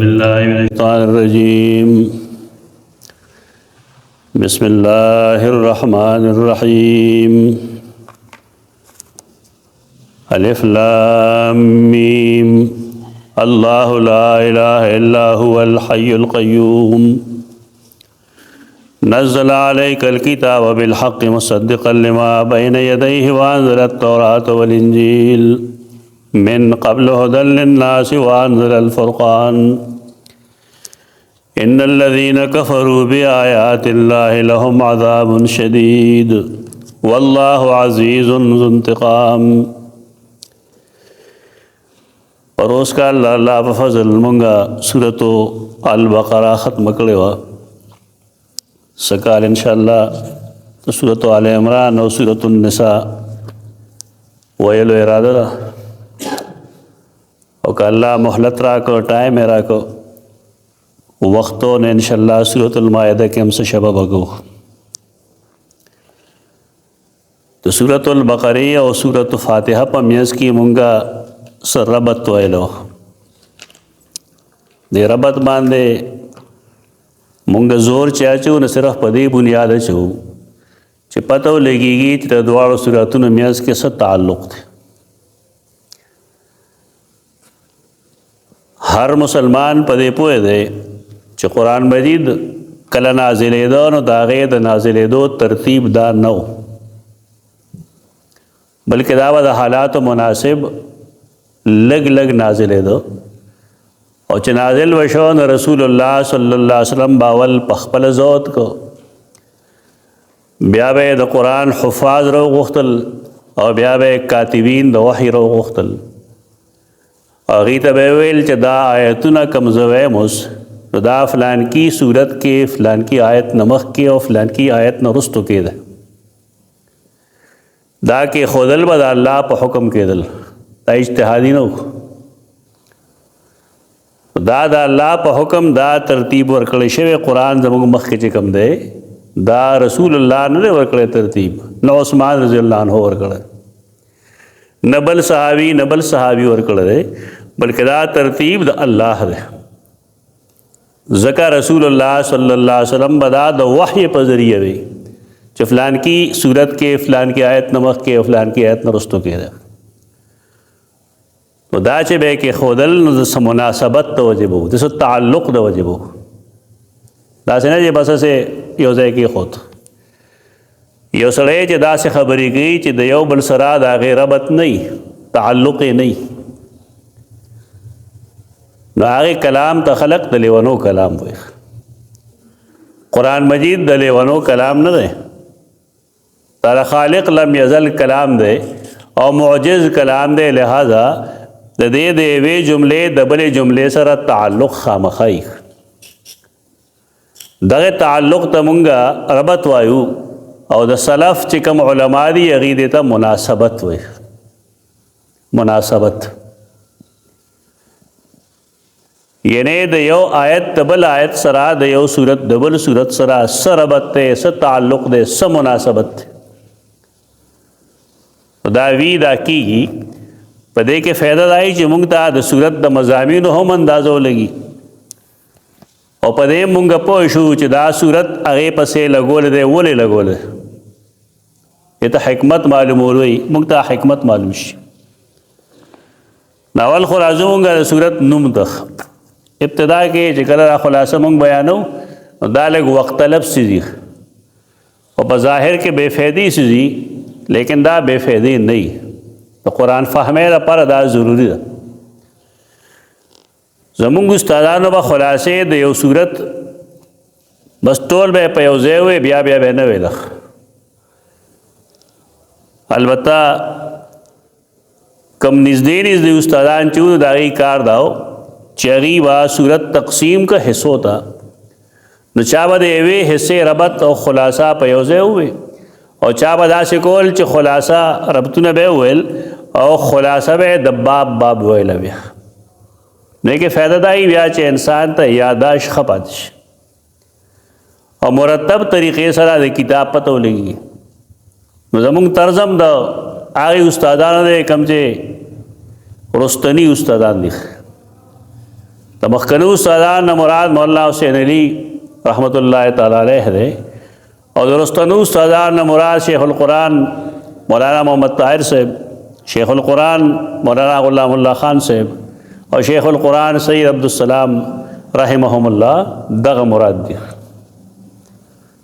بالله من الشيطان الرجيم بسم الله الرحمن الرحيم الف لام ميم الله لا إله إلا هو الحي القيوم نزل عليك الكتاب بالحق مصدقا لما بين يديه وأنزل التوراة والإنجيل من قبل هدى للناس وأنزل الفرقان إن الذين كفروا بآيات الله لهم عذاب شديد والله عزيز ذو انتقام. اور اس کا اللہ بفضل منگا سورة البقرہ ختم کروا سکال انشاءاللہ سورة آل عمران اور سورة النساء ویلو ارادہ دا اور کہ اللہ محلت راکو ٹائم راکو وقتوں نے انشاءاللہ سورة المائدہ کے ہم سے شبہ بگو تو سورة البقرہ اور سورة فاتحہ پا میز کی منگا سر ربط ویلو دے ربط باندے منگا زور چاچو نہ صرف پدی بنیاد چو چی پتو لگی گی چی دوار سورتون میز کے ساتھ تعلق تھے. ہر مسلمان پدے پوئے دے چی قرآن مجید کل نازل دو نو داغید نازل دو ترتیب دا نو بلکہ دعوی دا حالات مناسب لگ لگ نازل دو اور چی نازل وشون رسول اللہ صلی اللہ علیہ وسلم باول پخپل زود کو بیا بے دا قرآن حفاظ رو غختل اور بیا بے کاتبین دا وحی رو غختل اور غیت بیویل چی دا آیتنا کمزوے مس دا فلان کی صورت کے فلان کی آیت نمخ کے اور فلان کی آیت نرستو کے دے دا کے خودل با دا اللہ پا حکم کے دل دا اجتہادی نو دا اللہ پا حکم دا ترتیب ورکڑے شوے قرآن زمان مخ کے چکم دے دا رسول اللہ نے ورکڑے ترتیب نہ عثمان رضی اللہ عنہ ورکڑے نبل صحابی ورکڑے دے بلکہ دا ترتیب دا اللہ دے ذکر رسول اللہ صلی اللہ علیہ وسلم بدا دا وحی پا ذریعہ دے چھ فلان کی صورت کے فلان کی آیت نمخ کے فلان کی آیت نرستو کے دے تو دا چے بے کہ خودل نزس مناسبت دا وجبو دسو تعلق دا وجبو دا سے نا جے بس سے یوزے کی خود یو سڑے چے دا سے خبری گئی چے دا یو بل سرا دا غیر ربط نہیں تعلق نہیں نو آگے کلام تا خلق دا لیونو کلام ہوئے قرآن مجید دا لیونو کلام نہ دے تارا خالق لم یزل کلام دے اور معجز کلام دے لہذا دے دے وے جملے دبلے جملے سر تعلق خامخائی دغه تعلق تمنگا ربط وایو او د سلف چکم علماء دی عقیدے تا مناسبت وی مناسبت یعنی د یو آیت دبل آیت سرا د یو صورت دبل صورت سرا سر ربط تے سر تعلق دے سر مناسبت دا وی دا کی گی پدے کے فیدہ دائی چی منگتا دا صورت دا مضامین ہم اندازو لگی اور پدے منگا پوشو چی دا صورت اغے پسے لگول دے وولے لگول دے یہ تا حکمت معلوم ہوئی منگتا حکمت معلوم شی ناول خلاصو منگا دا صورت نم تخ ابتدا کے چی کلر خلاصو منگ بیانو دا لگ وقت طلب سیزی اور بظاہر کے بے فیدی سیزی لیکن دا بے فیدی نہیں تو قرآن فہمے دا پر دا ضروری دا زمونگ استادانو با خلاصے دا یو صورت بس طول بے پیوزے ہوئے بیا بے نوے لخ البتہ کم نزدی استادان چون دا غی کار داو چیغی با صورت تقسیم کا حصو تا نو چاہا دے وے حصے ربط اور خلاصہ پیوزے ہوئے اور چاہا دا سکول چی خلاصہ ربطون بے ہوئل اور خلاصہ بے دباب باب ہوئل بیا لیکن فیدہ دائی بیا چی انسان تا یاداش خپاتش اور مرتب طریقے سرا دے کتاب پتو لگی زمونگ ترزم دا آگی استادان دے کم چے رستنی استادان دیکھ د مخکنو استادان نه مراد مولانا حسین علی رحمت الله تعالی علیه دی او د رستنو استادان نه مراد شیخ القرآن مولانا محمد طاهر صاحب، شیخ القرآن مولانا غلام الله خان صاحب او شیخ القرآن سید عبدالسلام رحمهم الله دغه مراد دی.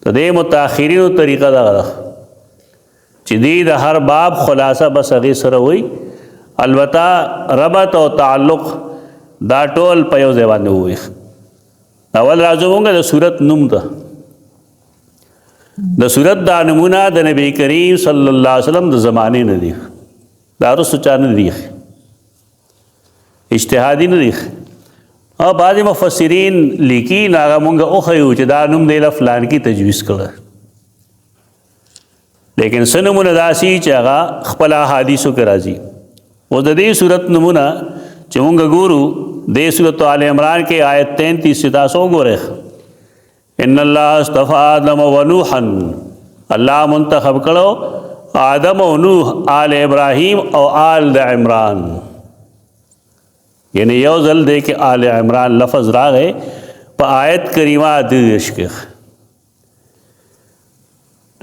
د دې متأخرینو طریقه دغه ده چې دی د هر باب خلاصه بس هغې سره وي، البته ربط او تعلق دا ټول په یو ځای باندې ووایي. اول راځو مونږ د صورت نوم ته. د صورت دا نمونه د نبی کریم صلی الله علیه وسلم د زمانې نه دی، دا رسو چا نه دی، اجتهادي نه دی. او بعضې مفسرین لیکي هغه مونږ وښیو چې دا نوم دی له فلان کې تجویز کړی، لیکن څه نومونه داسې چې هغه خپل احادیثو کې راځي. اوس د دې صورت نومونه چې مونږ ګورو دې صورت آل عمران کې آیت 33 سے تاسو وګورئ. ان الله اصطفى آدم و نوحا، الله منتخب کړو آدم او نوح، آل ابراهیم او آل د عمران. یعنی یو ځل دی کې آل عمران لفظ راغی په آیت کریمه دیرش کې.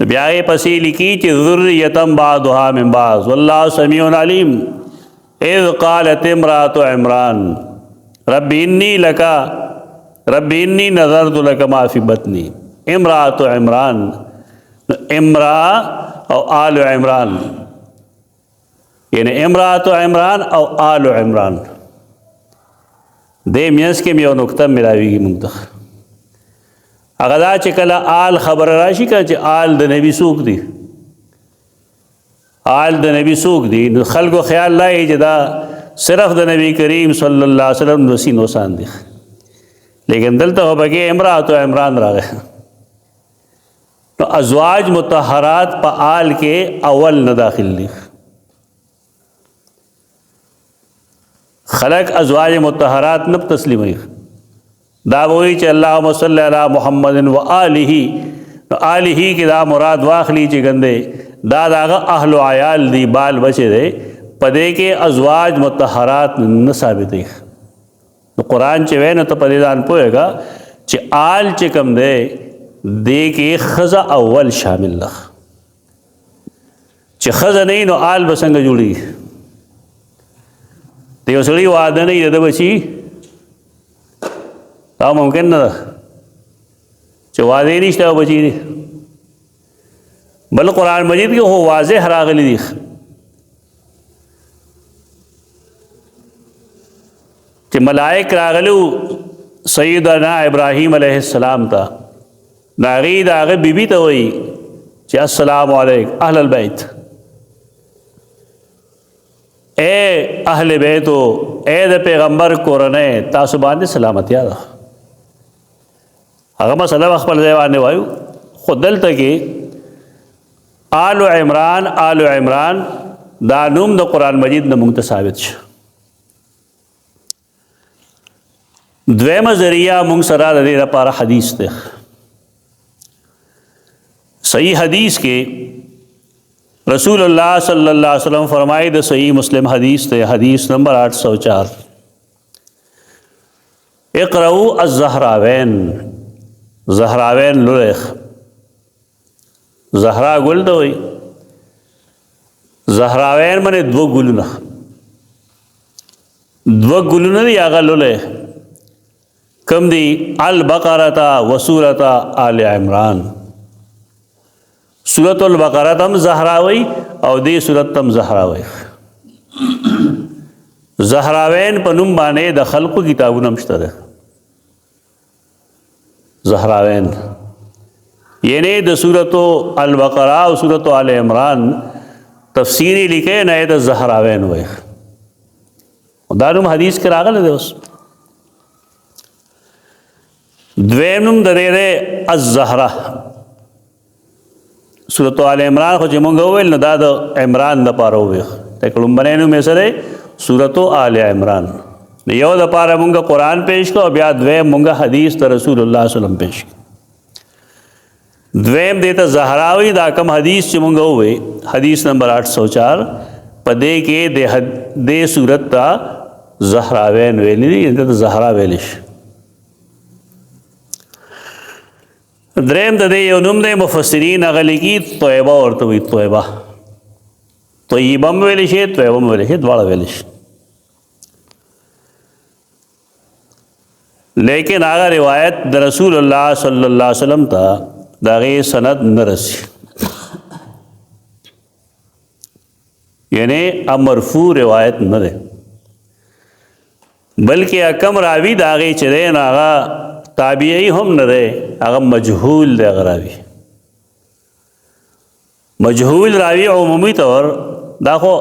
بیا یې پسې لیکي چې ذریة بعضها من بعض والله سمیع علیم. اذ قالت امرأة عمران رب انی نظرت لک ما فی بطنی. امرأة عمران، امرأة او آل عمران، یعنی امرأة عمران او آل عمران. دې میانس کې یو نقطه ملاویږي مونږ ته. هغه دا چې کله آل خبر راشي که چې آل د نبی څوک دی، آل د نبی څوک دی، نو خلکو خیال لایي چې دا صرف د نبی کریم صلی الله علیه وسلم نوسی نوسان دی، لیکن دلته خو پکې امرأة عمران راغی. نو ازواج مطهرات په آل کې اول نه داخل دی. خلق ازواج مطهرات نه تسلیموي، دا وایي چې اللهم صل علی محمد و آلہ. نو آلہ کې دا مراد واخلي چې ګنده دا داغه اهل و عیال دی، بال بچے دی، په دې کې ازواج مطهرات نه ثابت دي. نو قرآن چې وایي نو ته په دې ځان پوهېږه چې آل چې کوم دی دې کې ښځه اول شامل ده. چې ښځه نه وي نو آل به څنګه جوړېږي؟ د یو سړي واده نه وي د ده بچي، دا ممکن نه ده چې واده یې نشته او بچي دي. بل قرآن مجید کې هو واضح راغلی دي چې ملائک راغلو سیدنا ابراهیم علیه السلام ته، نو هغې د هغه بیبي ته وایي چې السلام علیک اهل البیت، اے اهل بیتو، اے د پیغمبر کورنۍ تاسو باندې سلامتیا ده. هغه مسله خپل ځای باندې وایو، خو دلته کې آل عمران، آل عمران دا نوم د قرآن مجید نه موږ ته ثابت شو. دویمه ذریعه موږ سره د دې لپاره حدیث ده. صحیح حدیث کې رسول اللہ صلی اللہ علیہ وسلم فرمائے، دا صحیح مسلم حدیث تے، حدیث نمبر 804، اقرؤ الزہراوین. زہراوین لولیخ، زہرا گل تو ہوئی، زہراوین منے دو گلونا، دو گلونا دی آگا لولیخ کم دی البقرہ و سورۃ آل عمران. سورۃ البقرہ تم زہراوی او دی سورۃ تم زہراوی. زہراوین په نوم باندې د خلقو کتابونه مشته ده. زہراوین یعنی د سورۃ البقرہ او سورۃ آل عمران تفسیری لیکه نه د زہراوین وای. دا نوم حدیث کې راغلی دی. اوس دویم نوم د دې الزهرا. سورۃ آل عمران خو چې مونږ وویل نو دا د عمران دپاره وویل، ته لومبنی نوم یې څه دی؟ سورۃ آل عمران. یو دپاره مونږ قرآن پیش کړو، بیا دویم مونږ حدیث د رسول الله صلی الله علیه وسلم پیش کړو. دویم دی ته زهرا وایي. دا کم حدیث چې مونږ ووی حدیث نمبر 804 په دې کې د صورت ته زهراوین ویلی دي، دې ته زهرا ویلی شي. دریم د دې یو نوم دی مفسرین هغه لیکي طیبه ورته وایي، طیبه، طیبه هم ویلی شي، طیبه هم ویلی شي، دواړه ویلی شي. لیکن هغه روایت د رسول الله صلی الله علیه وسلم ته د هغې سند نه رسي، یعنی مرفوع روایت نه دی، بلکې کم راوي د هغې چې دی نو هغه تابعی هم نه دی، هغه مجهول دی. هغه راوي مجهول راوي عمومي طور دا خو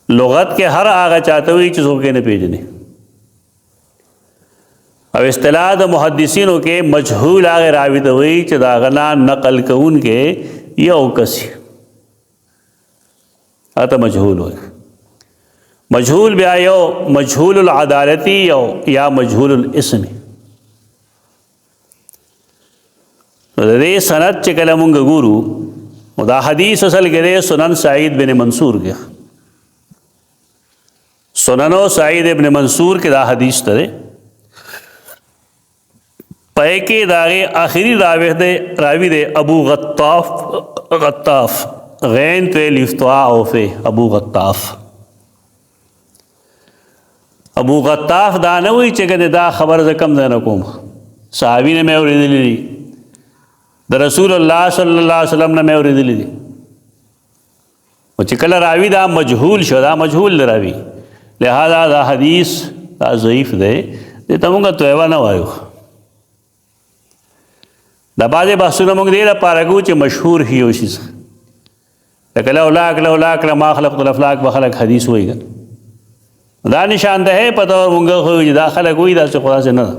لغت کې هر هغه چاته وي چې څوک یې نه پېژني، او اصطلاح د محدثینو کې مجهول هغه راوي ته وایي چې د هغه نه نقل کوونکی یو کس هغه مجهول وایي. مجهول بیا یو مجهول العدالتی یا مجهول الاسم. د دې سند چې کله مونږ ګورو دا حدیث اصل کې دی سنن سعید بن منصور کې، سنن سعید بن منصور کې دا حدیث ته دی. پای کې داغه آخری راوی دی ابو غطاف غین ته لفتوا اوفه ابو غطاف. ابو غطاف دا نه وی چې دا خبر ز کم نه کوم، صحابي نه مې اوریدلې دي، د رسول الله صلی الله علیه وسلم نه مې اوریدلې دي. او چې کله راوی دا مجهول شو، دا مجهول راوی، لہذا دا حدیث دا ضعیف دی، دې ته موږ توبه نه وایو. دا بعضې بحثونه موږ دې لپاره کوو چې مشهور شي یو شي، لکه لولاک لما خلقت الافلاک به خلک حدیث وایي، دا نشاندهی په طور موږ خو چې دا خلک وایي داسې خو داسې نه ده.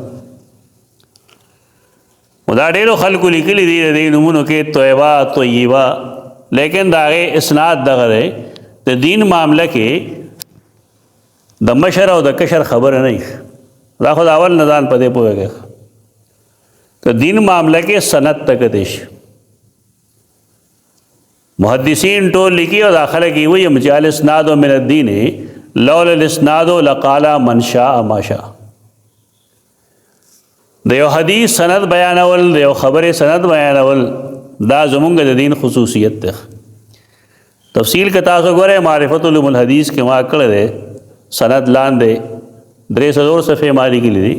دا ډېرو خلکو لیکلي دي د دې نومونو کې طیبه طیبه، لیکن د هغې اسناد دغه دی. د دین معامله کې د مشر او د کشر خبره نه وي، دا خو د اول نه ځان په دې پوهېږي. که دین معاملہ کے سند تک دیش محدثین ټول لیکي او داخله کې وایي مجال اسناد من الدین لولا الاسناد لقال من شاء ما شاء. د یو حدیث سند بیانول، د یو خبرې سند بیانول، دا زمونږ د دین خصوصیت ده. تفصیل که تاسو ګورئ معرفت علوم الحدیث کې ما کړی دی، سند لاندې 300 صفحې ما لیکلي دي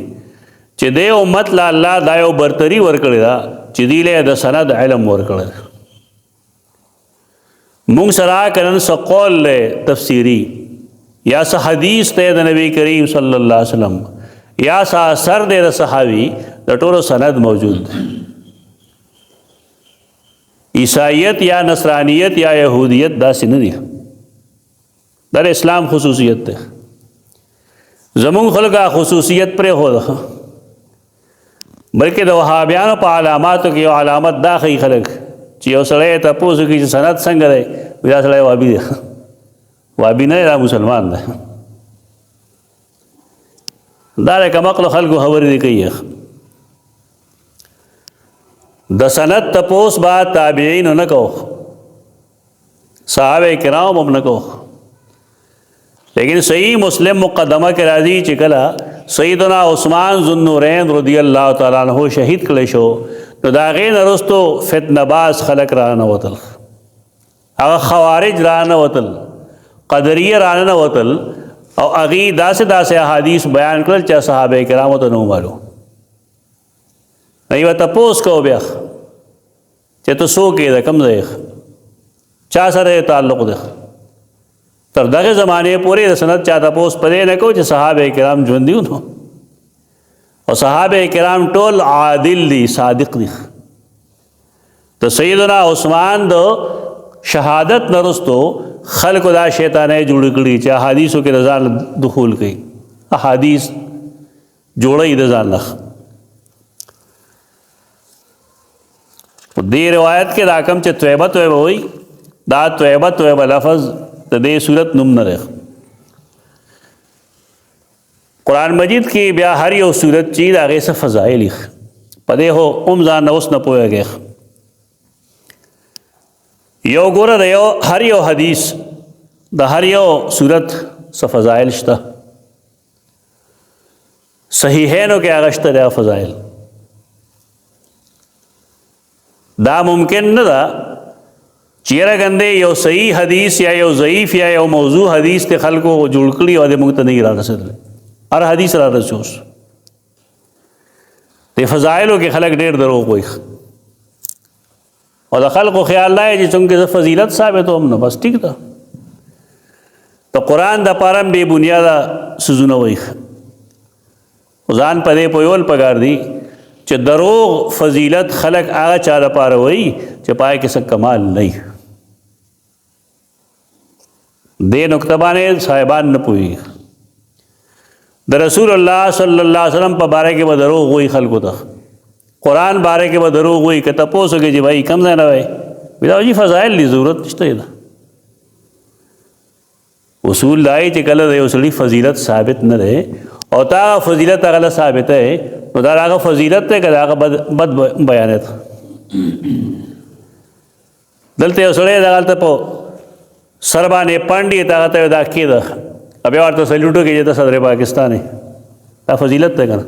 چې د امت لا الله دا یو برتري ورکړې ده چې دی له د سند علم ورکړی. مونږ سره کنن څه قول له تفسیری یا څه حدیث ته د نبی کریم صلی الله علیه وسلم یا څه اثر د صحابي د ټولو سند موجود دی. عیسائیت یا نصرانیت یا یهودیت داسې نه دي، دا اسلام خصوصیت ده. زمونږ خلکو خصوصیت پرې هو ده، بلکې د وهابیانو په علاماتو کې یو علامت دا ښیي خلک چې یو سړی تپوس کوي چې سند څنګه دی، دا سړی وهابي دی. وهابي نه دی، دا مسلمان دی. دا د کمعقلو خلکو خبرې دي کوي. د سند تپوس با تابعینو نه کو، صحابه کرام هم نه کو، لیکن صحیح مسلم مقدمه کې راځي چې کله سیدنا عثمان ذو النورین رضی الله تعالی عنہ شهید کړی شو، نو د هغې نه وروستو فتنه باز خلک راننوتل، هغه خوارج راننوتل، قدریه راننوتل، او هغې داسې احادیث بیان کړل چې صحابه کرامو ته نه معلوم. یوه تپوس کو بیا چې ته څوک یې، د کوم ځای چا سره یې تعلق دی. تر دغه زمانې پورې د سند چا تپوس پدې نه کو چې صحابه کرام ژوندي وو، او صحابه کرام ټول عادل دي، صادق دي. ته سیدنا عثمان د شهادت نه وروستو خلکو دا شیطانۍ جوړې کړي چې احادیثو کې د ځان دخول کوي، احادیث جوړوي د ځان نه. دې روایت کې دا کوم چې توبه وایي، دا توبه لفظ د دې صورت نوم نه دی. قرآن مجید کې بیا هر یو صورت چې د هغې څه فضایل یې په دې خو هم ځان نه اوس نه پوهېږي. یو ګوره د هر یو حدیث د هر یو صورت څه فضایل شته صحیحینو کې هغه شته د فضایل دا ممکن نه ده چیرې ګندې یو صحیح حدیث یا یو ضعیف یا یو موضوع حدیث ته خلکو جوړ کړي او د موږ ته نه را رسېدل هر حدیث را رسوس د فضایلو کې خلک ډېر دروغ وایي او د خلکو خیال دی چې څنګه فضیلت ثابت هم نه بس ټیک ده د قرآن د پاره بې بنیاده سوزونه وایي ځان په دې پویول پکار دي چې دروغ فضیلت خلق هغه چا لپاره وایي چې پای کې څه کمال نه وي دې نقطه باندې صاحبان نه پوهېږي د رسول الله صلی الله علیه وسلم په باره کې به دروغ وایي خلکو ته قرآن باره کې به دروغ وایي که تپوس وکړي چې بھائی کم ځای نه وایي دا جی فضایل دی ضرورت نشته ده اصول دای چې کله د یو سړي فضیلت ثابت نه دی او تا فضیلت هغه ثابت ہے نو دا هغه فضیلت ته که هغه بد بیانات دلته یو سړی دغلته په سر باندې پانډي ته هغه ته دا کېده بیا ورته سلیوټ وکړي چې ته صدر پاکستان یې دا فضیلت دی که نه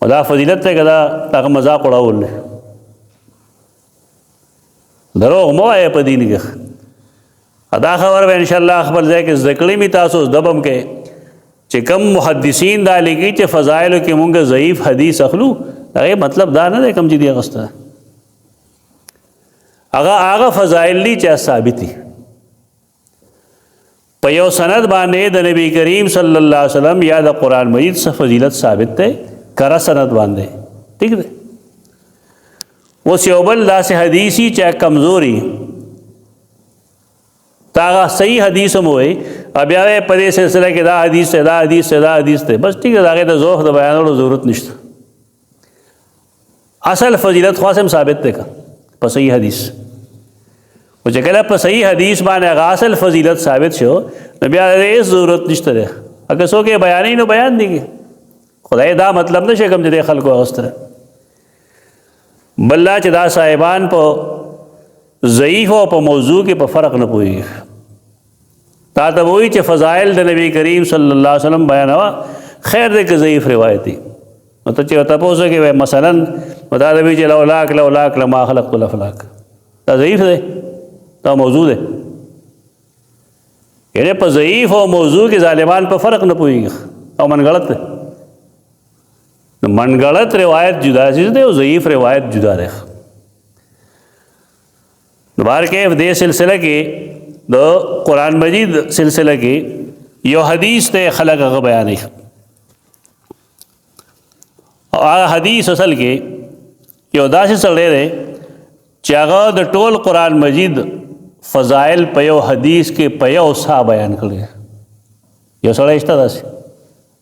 او دا فضیلت دی که دا هغه مذاق اړول دی دروغ مه وایه په دین کې دا خبر به انشاءالله خپل ځای کې زده کړې مې تاسو زده به هم کې چې کم محدثین دا لیکي چې فضایلو کې مونږ ضعیف حدیث اخلو هغه مطلب دا نه دی کم چې دی اغسته هغه فضایل دي چې ثابت دي په یو سند باندې د نبی کریم صلی الله علیه وسلم یا د قرآن مجید څخه فضیلت ثابت دی کرا سند باندې ٹھیک دی اوس یو بل داسې حدیثي چې کمزوري تاغه صحیح حدیث هم وي بیا په دې سلسله کې دا حدیث ته دا حدیث ته دا حدیث ته بس ٹھیک ہے هغه د ذوق د بیانولو ضرورت نشته اصل فضیلت خاصم ثابت دی په صحیح حدیث او چې کله په صحیح حدیث باندې هغه اصل فضیلت ثابت شو نو بیا هیڅ ضرورت نشته ده اګه څوک یې بیانې نو بیان دی خدای دا مطلب نشه کوم چې خلکو اغستره بل چې دا صاحبان په ضعیف او په موضوع کې په فرق نه پوهېږي تا ته وایي چې فضایل د نبی کریم صلی الله علیه وسلم بیانوه خیر دی که ضعیف روایت دی نو ته چې تپوس وکړې مثلا نو دا د وایي چې لولاک لما خلقت الافلاک دا ضعیف دی دا موضوع دی یعنی په ضعیف او موضوع کې ظالمان په فرق نه پوهېږي او منګړت دی منګړت روایت جدا چیز دی او ضعیف روایت جدا دی دوباره کې دې سلسله کې د قرآن مجید سلسله کې یو حدیث ته خلق هغه بیانوي او هغه حدیث اصل کې یو داسې سړی دی چې هغه د ټول قرآن مجید فضائل په یو حدیث کې په یو سا بیان کړی یو سړی شته داسې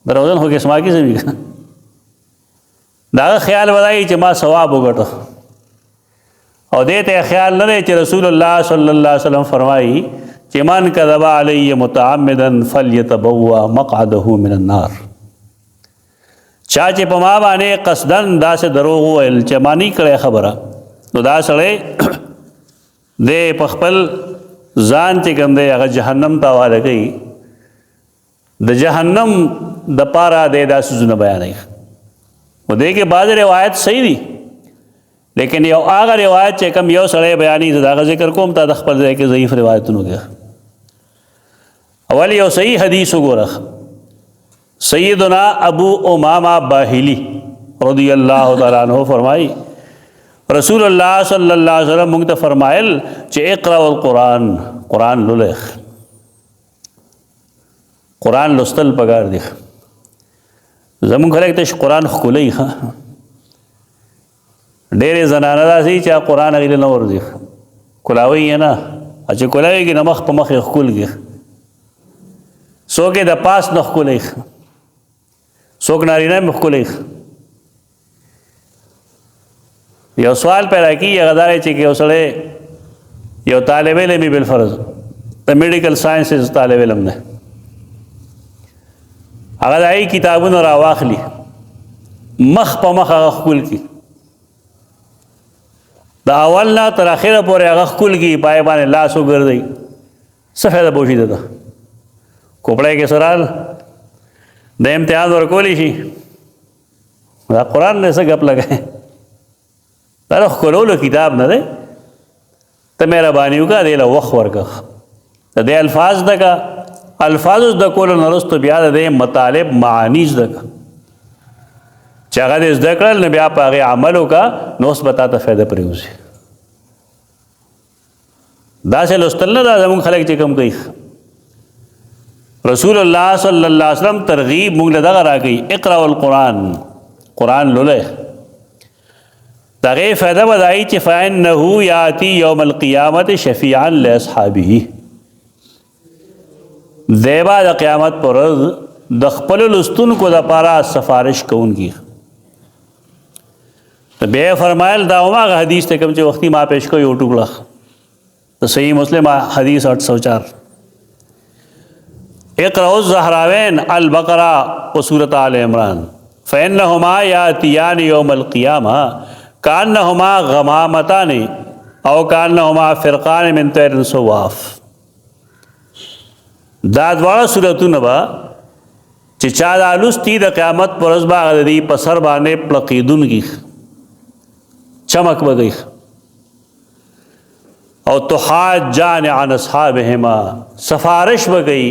دروځن هو کې سما کې زمي دا خیال ولای چې ما ثواب وګټو او دې ته خیال نه دی چې رسول الله صلی الله علیه وسلم فرمایي چې من کذب علی متعمدا فلیتبوا مقعده من النار چا چې په ما باندې قصدن داسې دروغ وویل چې ما نه کړی خبره نو دا سړی دې په خپل ځان چې کوم دی هغه جهنم ته حواله کوي د جهنم د پاره دې دا سوزونه بیانوي و دې کې بعض روایت صحیح دي لیکن یو هغه روایت چې کوم یو سړی بیانوي دا ذکر کوم تا د خپل ځای کې ضعیف روایتونه کې اول یو صحیح حدیث وګوره سیدنا ابو امامہ باہلی رضی اللہ تعالیٰ عنہ فرمائی رسول اللہ صلی اللہ علیہ وسلم مونږ ته فرمایل چې اقرأ القرآن قرآن لولئ قرآن لوستل پکار دی زمونږ خلک ته قرآن ښکلی ډېرې زنانه داسې چې قرآن هغې نه ورځي کلاوی یې نه چې کلاوی کې نه مخ په مخ یې ښکلږي څوک یې د پاس نه ښکلی څوک نارینه مې ښکلی یو سوال پیدا کیږي هغه دا دی چې یو سړی یو طالب علم یې بالفرض د میډیکل ساینسز طالب علم دی هغه د هغې کتابونه راواخلي مخ په مخ هغه ښکل کړي د اول نه تر اخره پورې هغه ښکل کړي پای باندې لاس وګرځوي څه فایده به وشي ده کوپړی کې سرال د امتحان ورکولی شي دا قرآن نه څه ګپ لګی دا د ښکلولو کتاب نه دی ته مهرباني وکړه دې له وخت ورکړه د دې الفاظ زده کړه الفاظو زده کولو نه وروسته بیا د دې مطالب معانی زده کړه چې هغه دې زده کړل نو بیا په هغې عمل وکړه نو اوس به تا ته فایده پرېوځي داسې لوستل نه دا زموږ خلک چې کوم کوي رسول الله صلی الله علیه وسلم ترغیب موږ له دغه راکوي اقرأوا القرآن قرآن لولئ د هغې فایده به دا وي چې فإنه یأتي یوم القیامة شفیعا لاصحابه دی به د قیامت پر ورځ د خپلو لوستونکو دپاره سفارش کوونکي بیا فرمایل دا هماغه حدیث ته کوم چې وختي ما پیش کوي یو ټوکړه د صحیح مسلم حدیث 804 اقرأوا الزهراوین البقرہ و سورۃ آل عمران فإنهما یأتیان یوم القیامہ کأنهما غمامتان او کأنهما فرقان من طیر صواف دا دواړه سورتونه به چې چا دا لوستي د قیامت پر ورځ به هغه د دې په سر باندې پړقېدونکي چمک به کوي او تحاجان عن اصحابهما سفارش به کوي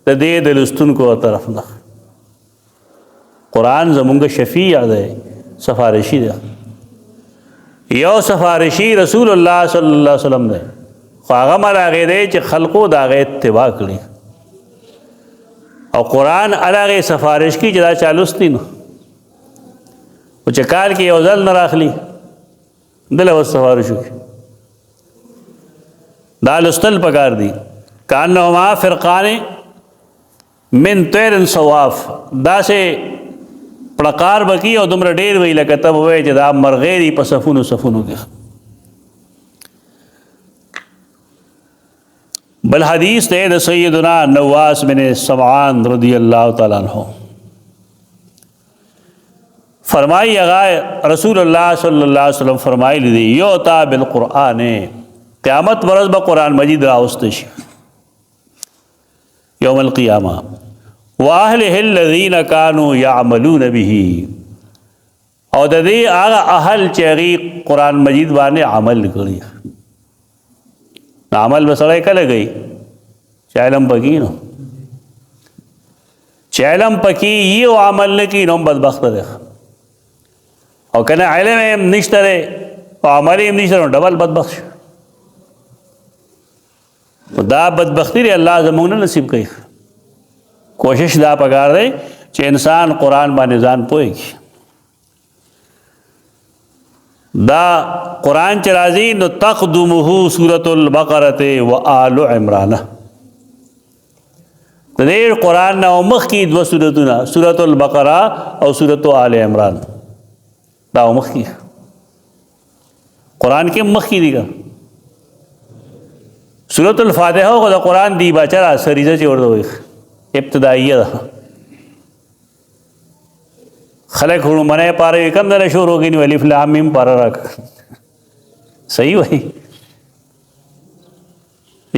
د دې د لوستونکو طرف نه قرآن زمونږ شفیع دی سفارشي دی یو سفارشي رسول الله صلی الله علیه وسلم دی خو هغه راغی دی چې خلقو د هغې اتباع کړي او قرآن هغې سفارش کی چې دا چا لوستي نو خو چې کال کې یو ځل نه راخلي دله اوس سفارش وکړي دا لوستل پکار دي کأنهما فرقان من طیر صواف داسې پړقار به کي او دومره ډېر وي لکه ته به وایې چې دا مرغۍ دي په صفونو صفونو کې بل حدیث دی د سیدنا نواس بن سمعان رضی اللہ تعالیٰ عنہ فرمائی هغه رسول الله صلی الله علیه وسلم فرمایلی دی یؤتی بالقرآن قیامت ورځ به قرآن مجید راوسته شي یوم القیامه واهله الذین کانوا یعملون به او د دې هغه اهل چې هغې قرآن مجید باندې عمل کړي عمل به سړی کله کوي چې علم پکې نو چې علم پکې یو عمل نه کوي نو هم بدبخته دی او که نه علم هم نشته دی او عمل هم نشته نو ډبل بدبخت شو دا بدبختی دی الله زموږ نه نصیب کوي کوشش دا پکار دی چې انسان قرآن باندې ځان پوهېږي دا قرآن چې راځي نو تقدمه سورة البقرة و آل عمران د دې قرآن نه مخکې دوه سورتونه سورة البقرة او سورة آل عمران دا مخکې قرآن کې مخکې دي سورة الفاتحه خو د قرآن دی بچره سریزه چې ورته وایي ابتدائیه ده خلق هړمنۍ پاره کم نه شروع کړي نو الف لام میم پاره راک صحیح وایي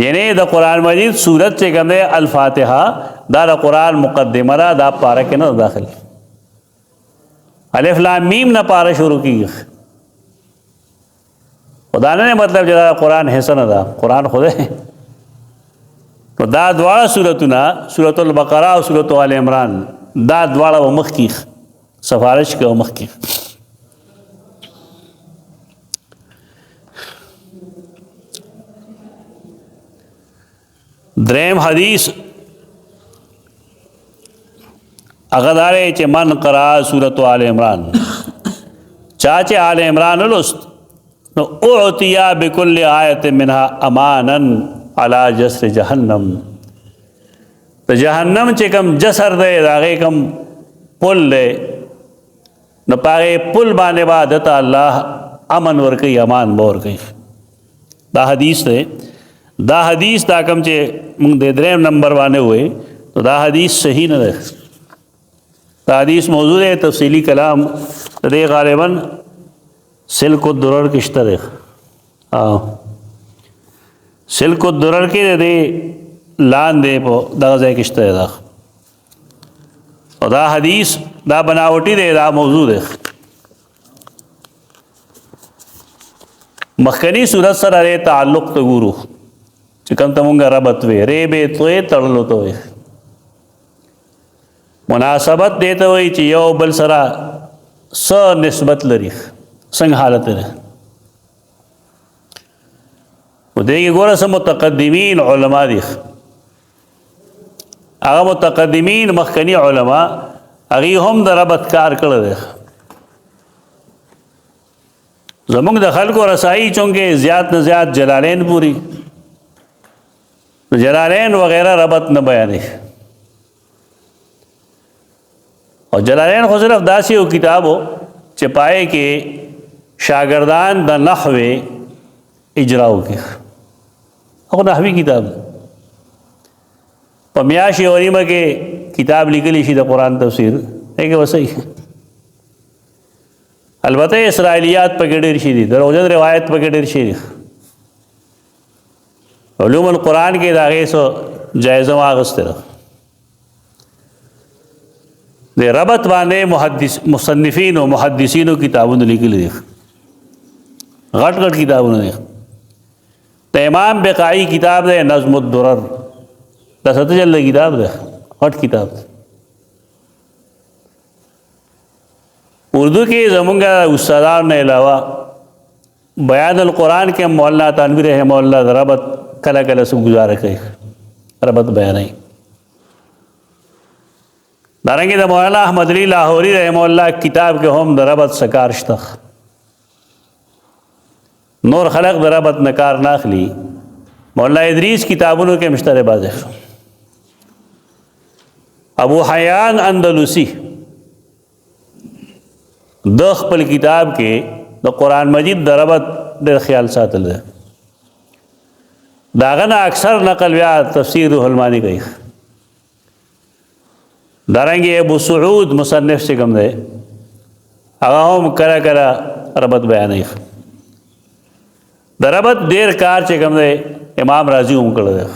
یعنی د قرآن مجید صورت چې کوم دی الفاتحه دا د قرآن مقدمه ده دا پاره کې نه داخل الف لام میم نه پاره شروع کیږي خدا نه مطلب چې دا قرآن حصہ نه ده قرآن خو دی نو دا دواړه سورتونه سورة البقرة او سورة آل عمران دا دواړه مخکې سفارش کې مخکې دریم حدیث هغه دا دی چې من قرأ سورة آل عمران چا چې آل عمران ولوست نو اعطیا بكل آیت منها امانا علی جسر جهنم د جهنم چې کوم جسر دی د هغې کوم پل دی نو په هغې پل باندې به دته الله امن ورکوي امان به ورکوي دا حدیث دی دا حدیث دا کوم چې موږ د دریم نمبر باندې ووایي نو دا حدیث صحیح نه دی دا حدیث موضوع دی تفصیلی کلام د دې غالباً سلک الدرر کې شته دی سلک الدرر کې د لاندې په دغه ځای کې شته ده او دا حدیث دا بناوټي دی دا موضوع دی مخکنی صورت سره تعلق ته ګورو چې کوم ته مونږ ربط وې ری به توې تړلو ته وې مناسبت دی ته وې چې یو بل سره س نسبت لري څنګه حالت لري و دې ګوره سم متقدمین علما دي هغه متقدمین مخکنی علما هغه هم د ربط کار کړل دي زمونږ د خلکو رسائی چونکه زیات نه زیات جلالین پوری جلالین وغیرہ ربط نه بیانې او جلالین خو صرف داسې یو کتاب ہو چې پائے کې شاگردان د نحو اجراو کې او نحوی کتاب په میاشتې او نیمه کې کتاب لیکلی شي د قرآن تفسیر هغه وسای البته اسرائیلیات پکې ډېر شي دي دروغجن روایت پکې ډېر شي دي علوم القرآن کې دا هغې څه جایزه واخیسته ده د ربط باندې مصنفین او محدثینو کتابونه لیکلي دي غټ غټ کتابونه دي د امام بقائی کتاب ده نظم الدرر دا 7 جلد کتاب ده غټ کتاب ده اردو کې زمونږ استادانو نه علاوه بیان القرآن کې مولانا تنویر رحمه الله ربط کله کله سم گزاره کوي ربط بیانوي دارنګه د مولانا احمد علی لاہوری رحمه الله کتاب کې هم د ربط سکار شته نور خلق د ربط نکار ناخلی مولانا ادریس کتابونو کې مشتره بازه ابو حیان اندلسی د خپل کتاب کې د قرآن مجید د ربط ډېر خیال ساتل دی داغه نه اکثر نقل بیا تفسیر روح المانی کوي دارنګه ابو سعود مصنف سے کم دی هغه هم کله کله ربط بیانوي د ربط ډېر کار چې کوم دی امام رازی هم کړی دی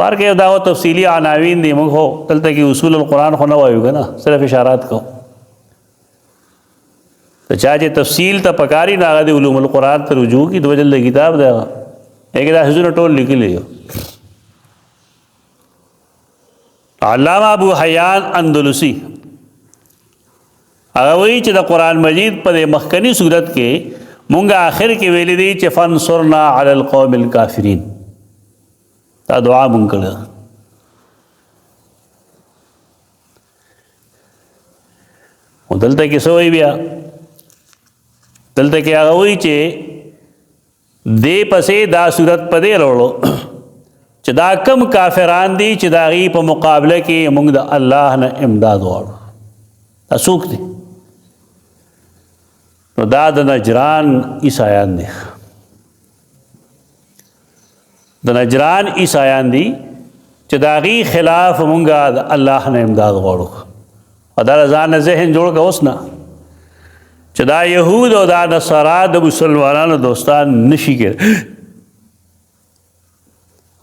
بار کې دا تفصیلی عناوین دي موږ خو دلته کې اصول القرآن خو نه وایو که نه صرف اشارات کو تو چا چې تفصیل ته پکاري نه هغه د علوم القرآن ته رجوع کی 2 جلد کتاب دی هغه هغې دا حضور ټول لیکلی دی علامه ابو حیان اندلسی هغه وایي چې د قرآن مجید په مخکنی صورت کې مونږ آخر کې ویلي دي چې فانصرنا علی القوم الکافرین دا دعا مونږ کړه او دلته کې څه وایي بیا دلته کې هغه وایي چې دې پسې دا صورت په دې راوړو چې دا کم کافران دي چې د هغې په مقابله کې مونږ د الله نه امداد غواړو دا څوک دي نو دا د نجران عیسایان دي د نجران عیسایان دي چې د هغې خلاف مونږ د الله نه امداد غواړو او دا ځان ذهن جوړ که اوس نه چې دا یهود او دا نصارا د مسلمانانو دوستان نشي کړي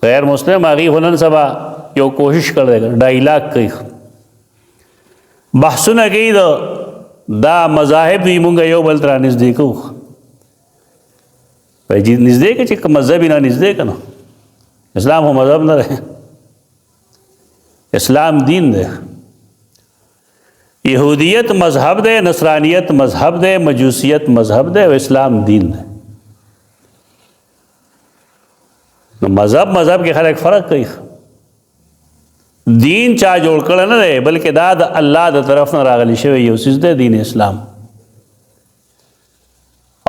غیر مسلم هغې خو نن سبا یو کوشش کړی ډایلاګ کوي بحثونه کوي دا مذاهب وي مونږ یو بل ته رانږدې کوو وایي چې نږدې که چې مذهب یې نه نږدې که نه اسلام خو مذهب نه دی اسلام دین دی یہودیت مذہب دے نصرانیت مذہب دے مجوسیت مذہب دے و اسلام دین دے مذہب کے خلق فرق کئی دین چا جوڑ کړه نه دی بلکې دا د الله د طرف نه راغلی شوی یو څیز دی دین اسلام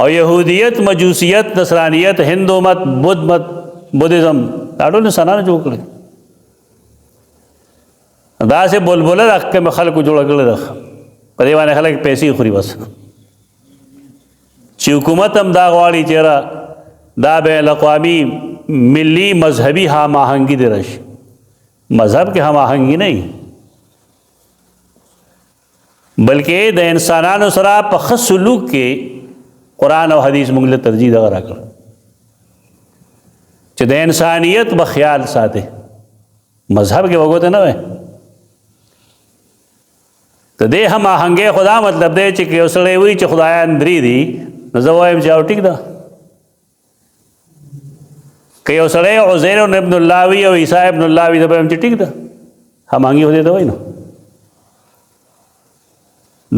او یهودیت مجوسیت نصرانیت هندو مت بدھ مت بدھزم دا ټول انسانانو جوړ کړي دا سے بلبله د حق میں خلق جوړ کړي ده په دې باندې خلک پیسې خوري بس چې حکومت هم دا غواړي چې دا بین الاقوامی ملی مذہبی ہم آہنگی دے رش مذہب کے ہم آہنگی نہیں بلکہ د انسانانو سره په ښه سلوک کې قرآن او حدیث موږ له ترجیح دغه راکړه چې د انسانیت به خیال ساتي. مذهب کې وګوته نه وای ته دې هم آهنګې خدا مطلب دی چې یو سړی وي چې خدایان درې دي نو زه وایم چې ټیک ده. که یو سړی عزیر ابن الله وي او عیسی ابن الله وي زه وایم چې ټیک ده. هماهنګي خو دې ته وایي نو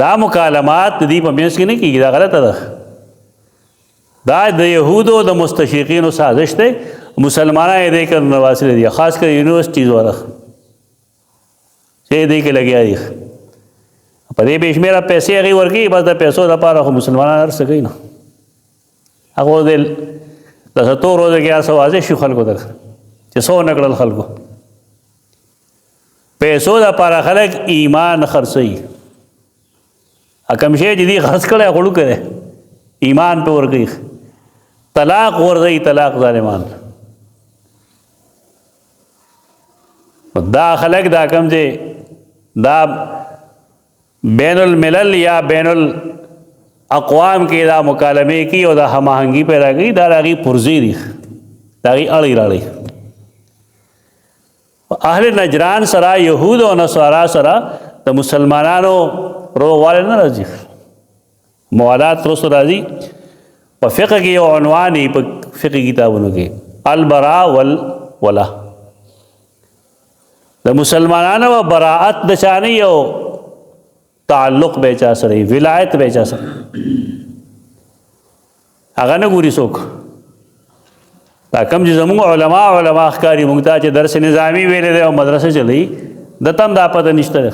دا مکالمات د دې په منځ کې نه کېږي. دا غلطه ده. دا د یهودو د مستشرقینو سازش دی. مسلمانان یې دې کر نواسره دي خاص کر یونیورسټیز والا چې دې کې لګیا دي په دې بې شمېره پیسې هغوی ورکوي بس د پیسو دپاره خو مسلمانان هر څه کوي نو هغه د ستو روزه کې هر څه واضح شي خلکو ته چې څو نه کړل خلکو پیسو دپاره خلک ایمان خرڅوي. کوم شی چې دي خرڅ کړی هغه وکړی ایمان پې ورکوي. طلاق ورځوي طلاق ظالمان. دا خلق دا کم دے دا بین الملل یا بین الاقوام کی دا مکالمے کی اور دا ہماہنگی پیدا کی دا راگی پرزی دی داغی اڑی راڑی. اہل نجران سرا یہود و نصارا سرا دا مسلمانانو رو والے نہ راضی موالات رسو راضی و فقہ کی عنوانی فقہ کتابوں کے البراء والولا د مسلمانانو و براعت د چانی او تعلق به چا سره ولایت به چا سره هغه نه ګوري څوک. دا کم چې زموږ علما ښکاري موږ ته چې درس نظامی ویلې دی او مدرسه چلی د تم دا پته نشته.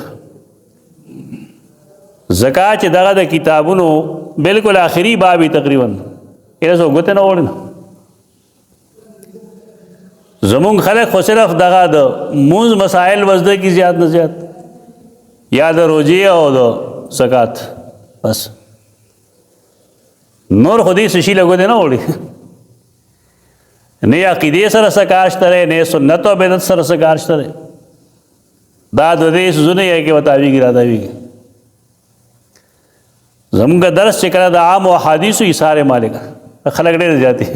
زکات چې دغه د کتابونو بالکل آخري بابي تقریبا یې څو ګوته نه وړي. زمونږ خلق خو صرف دغه د مونځ مسائل وزده کی زیات نه زیات یا د روزې او د زکات بس نور خو دې څه شي له ګوتې نه وړي. نه عقیدې سره څه کار شته دی نه سنت او بدعت سره څه کار شته دی. دا د دې څیزونه یې کې وتاویږي راتاویږي. زمونږ درس چې کله د عام احادیثو ایثار مالک خلک ډېر زیات دي.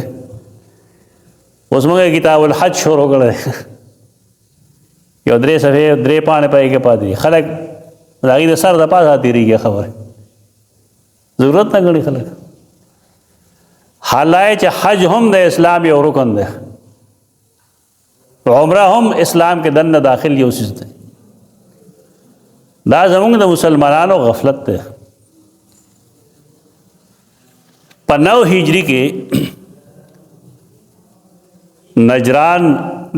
اوس موږ کتاب الحج شروع کړی یو 3 صفحې 3 پاڼې پای کې پاتې دي. خلک د هغې د سر د پاسه تېرېږي خبرې ضرورت نه ګڼي خلک. حالای چې حج هم د اسلام یو رکن دی عمره هم اسلام کې دننه داخل یو څیز دی. دا زموږ د مسلمانانو غفلت دی. په 9 هجری کې نجران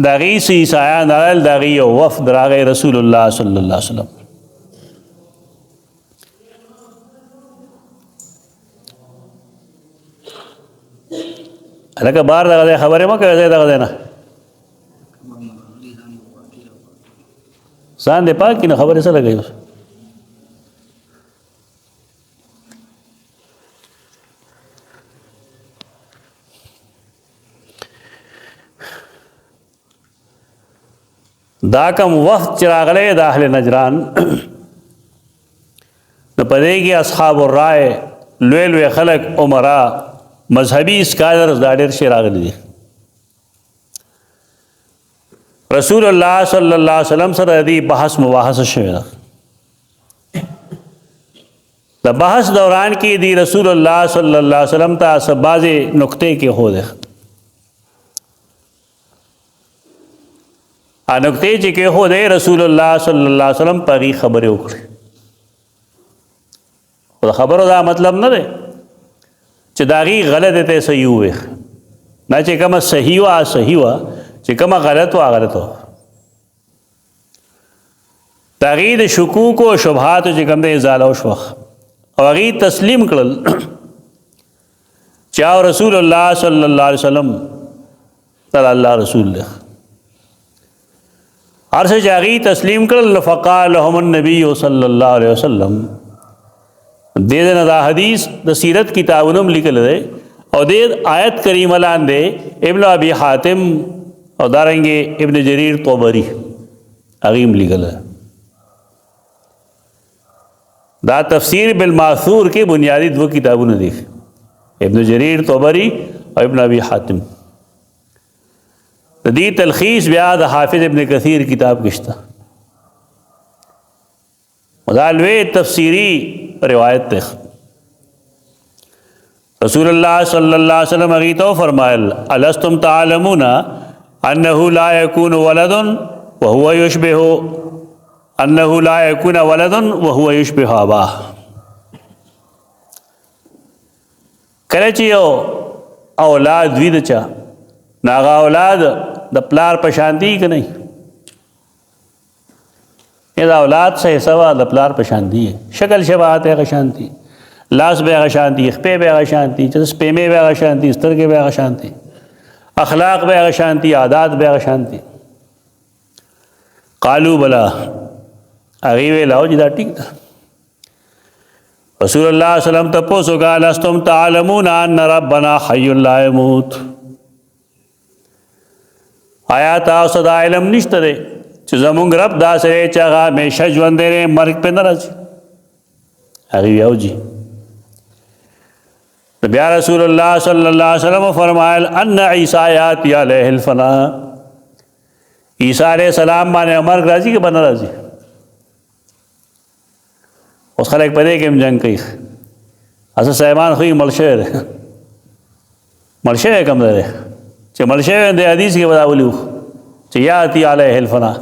داغی سے عیسایان آل داغی وفد راغی رسول اللہ صلی اللہ علیہ وسلم. لکه بار دغه ځای خبرې مه کوئ دغه ځای نه ځان دې پاک کړي نو خبرې څه لګوي. دا کم وقت چراغلے دا اہل نجران نو پدے کی اصحاب الرائے لوے لوے خلق عمرا مذہبی اسکالرز دا ډېر شي راغلي دي. رسول الله صلی الله علیه وسلم سره دی بحث مباحثه شوی ده. د بحث دوران کې دی رسول الله صلی الله علیه وسلم ته بعضې نقطې کې هو ده. نقطې چې کې هو دی رسول الله صلی الله علیه وسلم په هغې خبرې وکړې. خو د خبرو دا مطلب نه دی چې د هغې غلط ته صحیح ووایي نه چې کومه صحیح وه صحیح وه چې کومه غلط وه غلط وه. د هغې د شکوکو او شبهاتو چې کوم دی ازاله وشوه او هغې تسلیم کړل چې رسول الله صلی الله علیه وسلم تعالی الله رسول دی. ہر سے جاگی تسلیم کر فقال لهم النبی صلی اللہ علیہ وسلم دے دینا دا حدیث دا سیرت کتابونم لکل دے اور دے آیت کریم لان دے ابن ابی حاتم اور دارنگے ابن جریر طبری اغیم لکل دے. دا تفسیر بالماثور کے بنیادی دو کتابوں نے دیکھ ابن جریر طبری اور ابن ابی حاتم. د دې تلخیص بیا د حافظ ابن کثیر کتاب کې شته. دا لوی تفسیری روایت ده. رسول اللہ صلی اللہ علیہ وسلم اغیتو فرمائل الستم تعلمون انه لا يكون ولد وهو يشبه اباه. کله چې یو اولاد وي د چا ناغه اولاد د پلار په شان دي که نه؟ دا اولاد سے سوا د پلار په شان دي، شکل شباهت هغه شان دي، لاس به هغه شان دي، خپې به هغه شان دي، سپېمې به هغه شان دي، سترګې به هغه شان دي، اخلاق به هغه شان دي، عادات به هغه شان دي. قالو بلا هغې ویل او چې دا ټیک ده. رسول الله صلی الله علیه وسلم تپوس وکړه لستم تعلمون ان ربنا حی لا یموت. آیا تاسو دا علم نشته دی چې زمونږ رب داسې دی چې هغه همیشه ژوندی دی، مرګ پرې نه راځي؟ هغې وی او جي. بیا رسول الله صلی الله علیه وسلم فرمایل ان عیسی یاتی علیه الفنا. عیسی علیہ السلام باندې مرګ راځي که به نه راځي؟ اوس خلک په دې کې هم جنګ کوي. اسه صاحبان خو یې مړ شوی دی، مړ شوی کوم دی چې مړ شوی دی؟ حدیث کې به دا ولي چې یاتی علیه الفنا،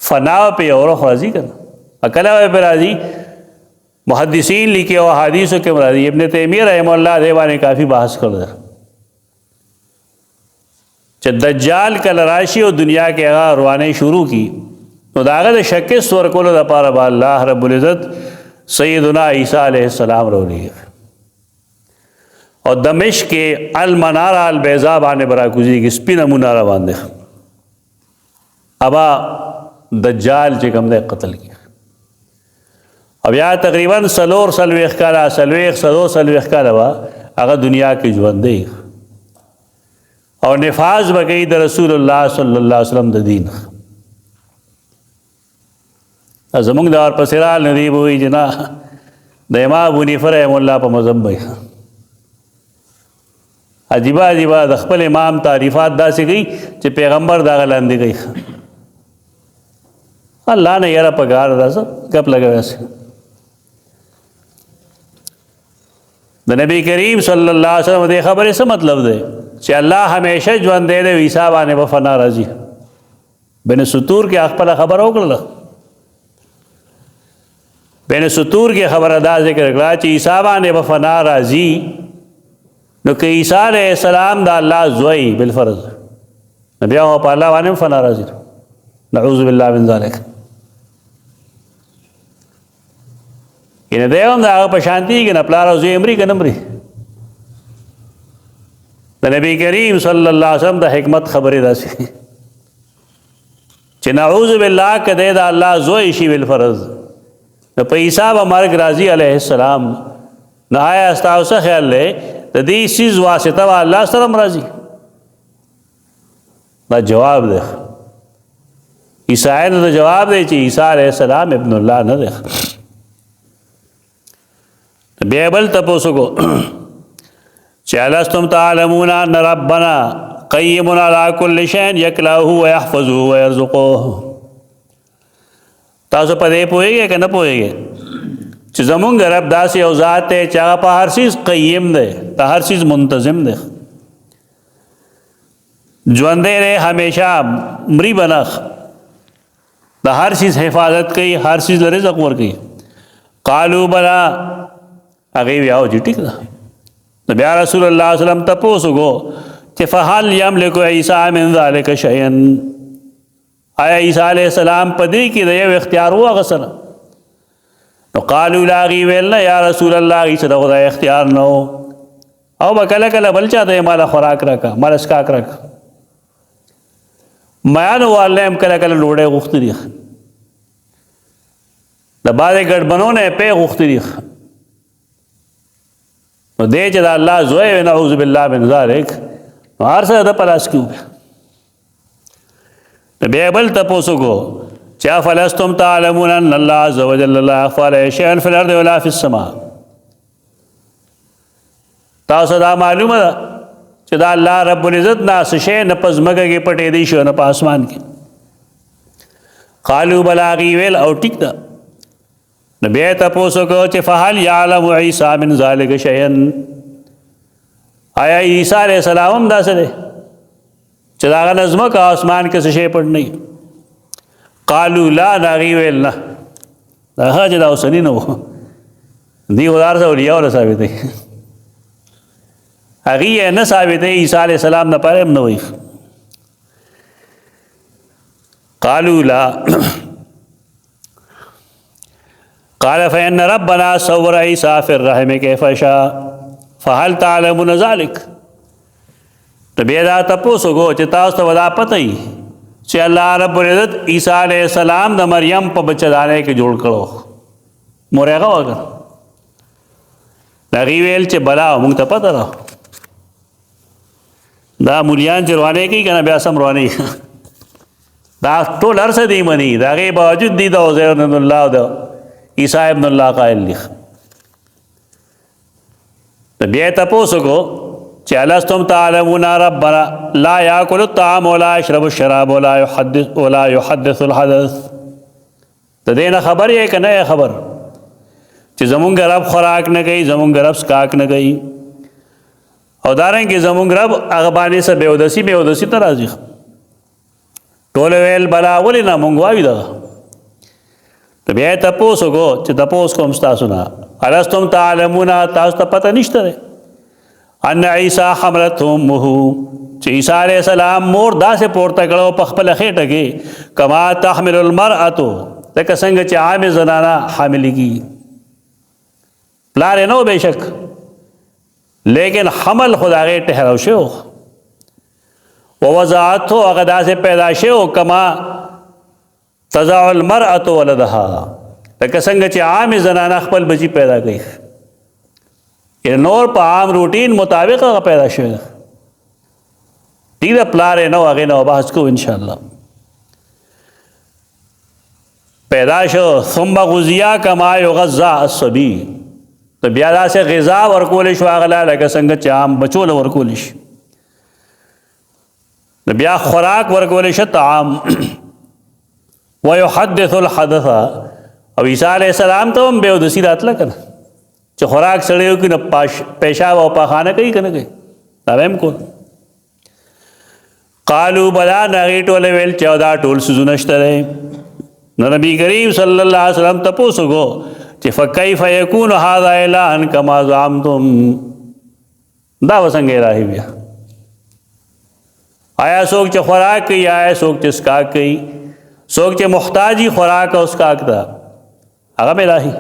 فنا پہ اور راضی کرنا اکلا پہ راضی. محدثین لکھے اور حدیثوں کے راضی. ابن تیمیہ رحمہ اللہ دیوا نے کافی بحث کر دیا کہ دجال کل راشی اور دنیا کے هغه روانه شروع کی نو داغه د شک سور کولو د پاره با الله رب العزت سیدنا عیسی علیہ السلام رولی اور دمشق کے المنارہ البیضاء باندې براکوزی کی سپینه مناره باندې ابا دجال چې کوم دی قتل کی. اب یا تقریباً سلور سلویخ کالا با هغه دنیا کې ژوند دی او نفاذ بکئی د رسول الله صلی الله علیه وسلم د دین. زمونږ د ورپسې رال نه دی وایي چې نه د امام ابو حنیفه رحمه الله په مذهب وایي. عجیبه عجیبه د خپل امام تعریفات داسې کوي چې پیغمبر دغه لاندې کوي. الله نے یاره پگار دا سب گپ لگا ویسے. د نبی کریم صلی اللہ علیہ وسلم دے خبر سے مطلب دے چې الله ہمیشہ ژوند دے دے عیسی باندې په فنا راځي. بین سطور کې خپل خبر وکړه، بین سطور کې خبر ادا ذکر کړه چې عیسی باندې په فنا راځي. نو که عیسی علیہ السلام دا الله زوی بالفرض نبی او په الله باندې فنا راځي، نعوذ بالله من ذلک. یعنی دیوم دا هغه په شانتي کې نه پلار او زوی امري که نه مري. د نبی کریم صلی الله علیه وسلم د حکمت خبرې داسې چې نعوذ بالله که دی د الله زوی شي بالفرض نو په عیسی به مرګ راځي علیه السلام. نو آیا ستاسو خیال دی د دې څیز واسطه به الله سره هم راځي؟ دا جواب دی. عیسایانو ته جواب دی چې عیسی علیه السلام ابن الله نه دی. بیا بل تپوسو کو چې الستم تعلمون ان ربنا قیم علی کل شیء یکلاه ویحفظه ویرزقه. تاسو په دې پوهیږئ که نه پوهیږئ چې زمونږ رب داسې یو ذات دی چې هغه په هر څیز قیم دی، په هر څیز منتظم دی، ژوندی دی همیشه، مري به نه، د هر چیز حفاظت کوي، هر چیز له رزق ورکوي. قالو بلا هغې وی او چې ټیک ده. نو بیا رسول الله صلی الله علیه وسلم تپوس وکړو چې فهل یملک عیسی من ذلک شیئا، آیا عیسی علیہ السلام په دې کې د یو اختیار و هغه سره؟ نو قالو لا هغې ویل نه یا رسول الله هغې سره خدای اختیار نه و، او به کله کله بل چا ته یې ماله خوراک راکړه، ماله څښاک راکړه. میانو والله هم کله کله ډوډۍ غوښتې دي، د بعضې ګډبنو نه یې پی غوښتې دي. نو دی چې د الله زوی وي نعوذ بالله من ذلک نو هر څه د په لاس کې وکړه. نو بیا بل تپوس وکړو چې افلستم تعلمون ان الله عز وجل لا يخفى عليه شيء في الارض ولا في السماء. تاسو دا معلومه ده چې دا الله رب العزت نه څه شی نه په ځمکه کې پټې دی شو نه په اسمان کې. قالو بلا غي ویل او ټیک ده. نو بیا تاسو کو چې فهل يعلم عيسى من ذلك شيئا، آیا عیسی علیہ السلام هم داسې دی چې دا هغه ځمکه اسمان کې څه شی پټ نه وي؟ قالو لا، ناغي ویل نه، دا هغه چې دا اوسني نه و، دی ودار سره اولیاء ولا ثابت دی، هغه یې نه ثابت دی، عیسی علیہ السلام نه پاره هم نه وایي. قالو لا. قال فإن ربنا صور عيسى في الرحم كيف شاء فهل تعلمون ذلك. تو بیا دا تپوسو کو چې تاسو ته ودا پته ای چې الله رب العزت عیسی علیہ السلام د مریم په بچدانه کې جوړ کړو، مورغه وګر دغې ویل چې بلا موږ ته پته ده. دا مولیان چې روانه کوي کنه بیا سم روانه دا ټول هر څه دی مني، د هغې باوجود دی د عزیر ابن الله او د عیسی ابن الله قائل دي. بیا تپوسو کو چې الستم تعلمون ربنا لا یاکل الطعام ولا یشرب الشراب ولا یحدث الحدث. د دې نه خبر یې که نه خبر چې زمونږ رب خوراک نه کوي، زمونږ رب سکاک نه کوي، او دارنګې زمونږ رب هغه باندې څه بېودسي ته راځي. ټول ویل بلا ولې نه مونږ وایو دغه. تو بیا تپوسو کو چې تپوس کوم ستاسو نه الستم تعلمون تاسو ته پته نشته دی ان عیسی حملته امه چې عیسی علیہ السلام مور داسې پورته کړو په خپله خېټه کې کما تحمل المرأة لکه څنګه چې عام زنانه حاملې کېږي. پلار یې نه و بېشک، لیکن حمل خو د هغې ټهراو شوی و. ووضعته هغه داسې پیدا شوی و کما تضع المرأة ولدها لکه څنګه چې عام زنانه خپل بچی پیدا کوي، یعنی نور په عام روټین مطابق هغه پیدا شوی ده. ټیک ده، پلار یې نه و، هغې نه بحث کوو انشاءالله. پیدا شو ثم غذیا کما یغذا الصبی، تو بیا داسې غذا ورکولی شو هغه له لکه څنګه چې عام بچو له ورکولی شي. بیا خوراک ورکولی شو طعام. ويحدث الحدث، او عیسی علیہ السلام ته هم بېودسي راتله که نه چې خوراک سړی وکړي نو پیشاب او پاخانه کوي که نه کوي، دا به هم کول. قالو بلا، هغې ټوله ویل چې دا ټول څیزونه شته دی. نو نبي کریم صلی الله علیه وسلم تپوس وکړو چې فکیف یکون هذا الها کما زعمتم، دا به څنګه الهي بیا؟ آیا څوک چې خوراک کوي، آیا څوک چې څښاک کوي، څوک چې محتاجی خوراک او څښاک ته هغه به الهي؟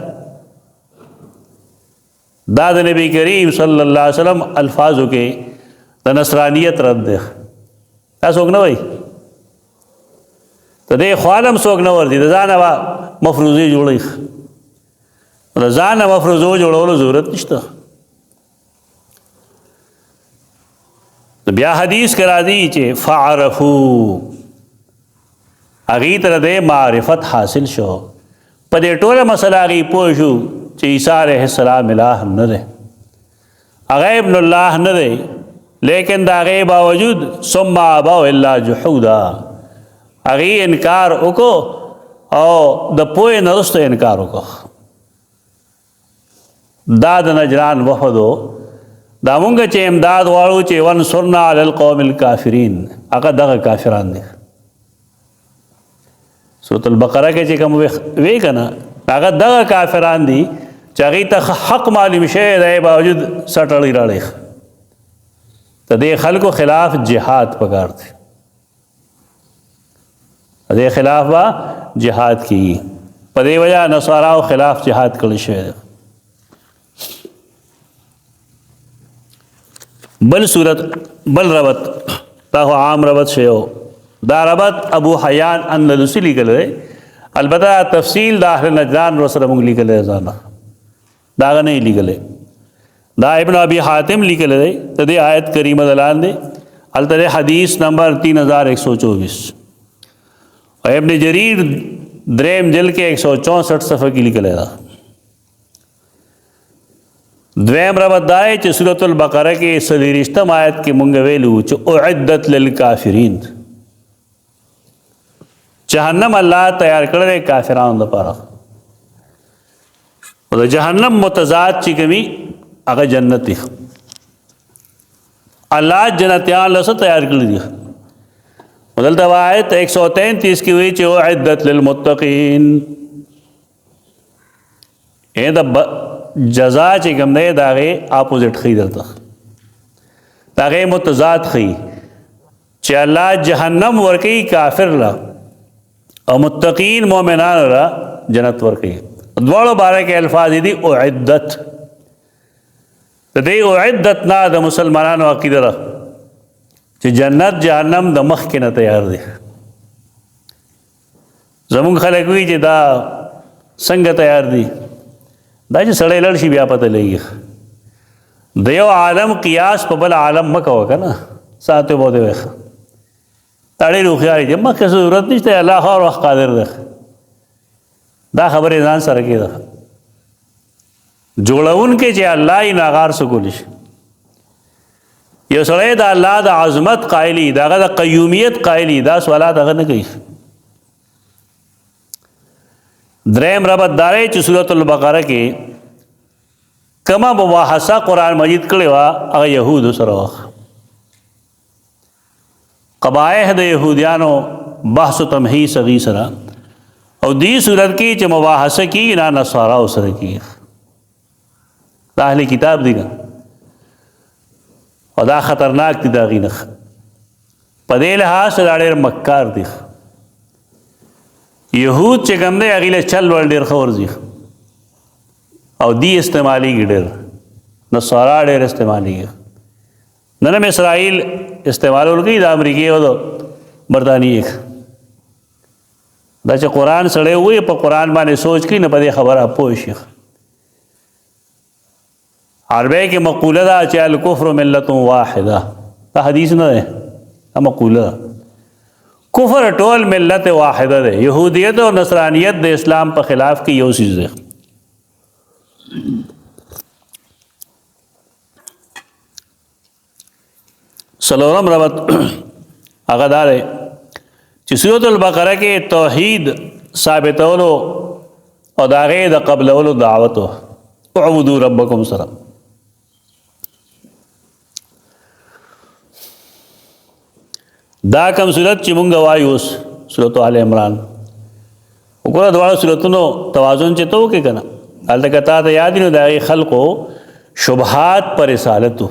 دا د نبی کریم صلی الله علیه وسلم الفاظو کې د نصرانیت رد دی. دا څوک نه وایي، د دې خوالم څوک نه ورځي، د ځانه به مفروضې جوړوي. د ځانه مفروضو جوړولو ضرورت نشته. بیا حدیث کې راځي چې فعرفو، هغې ته د معرفت حاصل شو، په دې ټوله مسله هغې پوه شو چې عیسی علیہ السلام الہ نه دی، هغه ابن الله نه دی، لیکن د هغې باوجود ثم ابوا الا جحودا، هغې انکار وکړو او د پوهې نه وروسته انکار وکړو. دا د نجران وفد و. دا مونږ چې امداد غواړو چې وانصرنا علی القوم الکافرین، هغه دغه کافران دي. سورة البقره کې چې کوم وی که نه هغه دغه کافران دي چې هغې ته حق معلوم شوی دی، باوجود سټړی راړی. د دې خلکو خلاف جهاد پکار دی، د دې خلاف به جهاد کېږي. په دې وجه نصاراو خلاف جهاد کړی شوی دی. بل صورت بل ربط دا خو عام ربط شوی، دا ربط ابو حیان اندلسی لیکلی دی، البته تفصیل د اهل نجران ورسره موږ لیکلی دی، ځانه دا هغه نه یې لیکلی. دا ابن ابي حاتم لیکلی دی د دې آیت کریمه د لاندې، هلته حدیث نمبر 3124، او ابن جریر دریم جلد کې 164 صفحه کې لیکلی ده. دویم ربط دا ہے چې سورۃ البقرہ کې 30 آیت کې مونږ ویلو چې اعدت للکافرین، جهنم الله تیار کړی کافرانو لپاره. او د جهنم متضاد چې کوي هغه جنت دی. الله جنتیان له څه تیار کړی دي. دلته آیت 133 کې وی چې اعدت للمتقین، دا جزا چې کوم دی د هغې اپوزټ ښیي درته، د هغې متضاد ښیي چې الله جهنم ورکوي کافر له او متقین مؤمنانو له جنت ورکوي. دواړو باره کې الفاظ دي اعدت. د دې اعدت نه د مسلمانانو عقیده ده چې جنت جهنم د مخکې نه تیار دی. زمونږ خلک وایي چې دا څنګه تیار دی؟ دا چې سړی لړ شي بیا پته لګي. د یو عالم قیاس په بل عالم مه کوه که نه، ساعت به دې وایي دا ډېر هوښیار دي، مخکې ضرورت نشته، الله هر وخت قادر دی. دا خبرې ځان سره کېده جوړونکی چې الله یې نو هغه هر څه کولی شي. یو سړی د الله د عظمت قایلي، د هغه د قیومیت قایلي، دا سوالات هغه نه کوي. دریم ربط دا دی چې سورۃ البقره کې کومه مباحثه قرآن مجید کړې وه هغه یهودو سره وه. قبایح د یهودیانو بحث و تمحیص هغې سره، او دې صورت کې چې مباحثه کېږي نه نصاراو سره کېږي. دا اهل کتاب دي او دا خطرناک دي د هغې نه. په دې لحاظ سره ډېر مکار دي. یهود چې کوم دی هغې له چل ول ډېر ښه ورځي او دی استعمالیږي ډېر، نصارا ډېر استعمالیږي. نن هم اسرائیل استعمالول کوي د امریکې او د برطانیې. دا چې قرآن سړی ووایي په قرآن باندې سوچ کوي نه په دې خبره پوه شي. عربی کې مقوله ده چې الکفر ملت واحده، دا حدیث نه دی، دا مقوله ده. کفر ټول ملت واحده ده. یهودیت او نصرانیت د اسلام په خلاف کې یو څیز ده. څلورم ربط هغه دا دی چې سورۃ البقره کې توحید ثابتولو او د هغې د قبلولو دعوت و اعبدوا ربکم سره. دا کم صورت چې مونږ وایو اوس سورۃ آل عمران، وګوره دواړو صورتونو توازن چې ته وکړې که نه، هلته که تا ته یاد وي نو د هغې خلقو شبهات پر رسالت و.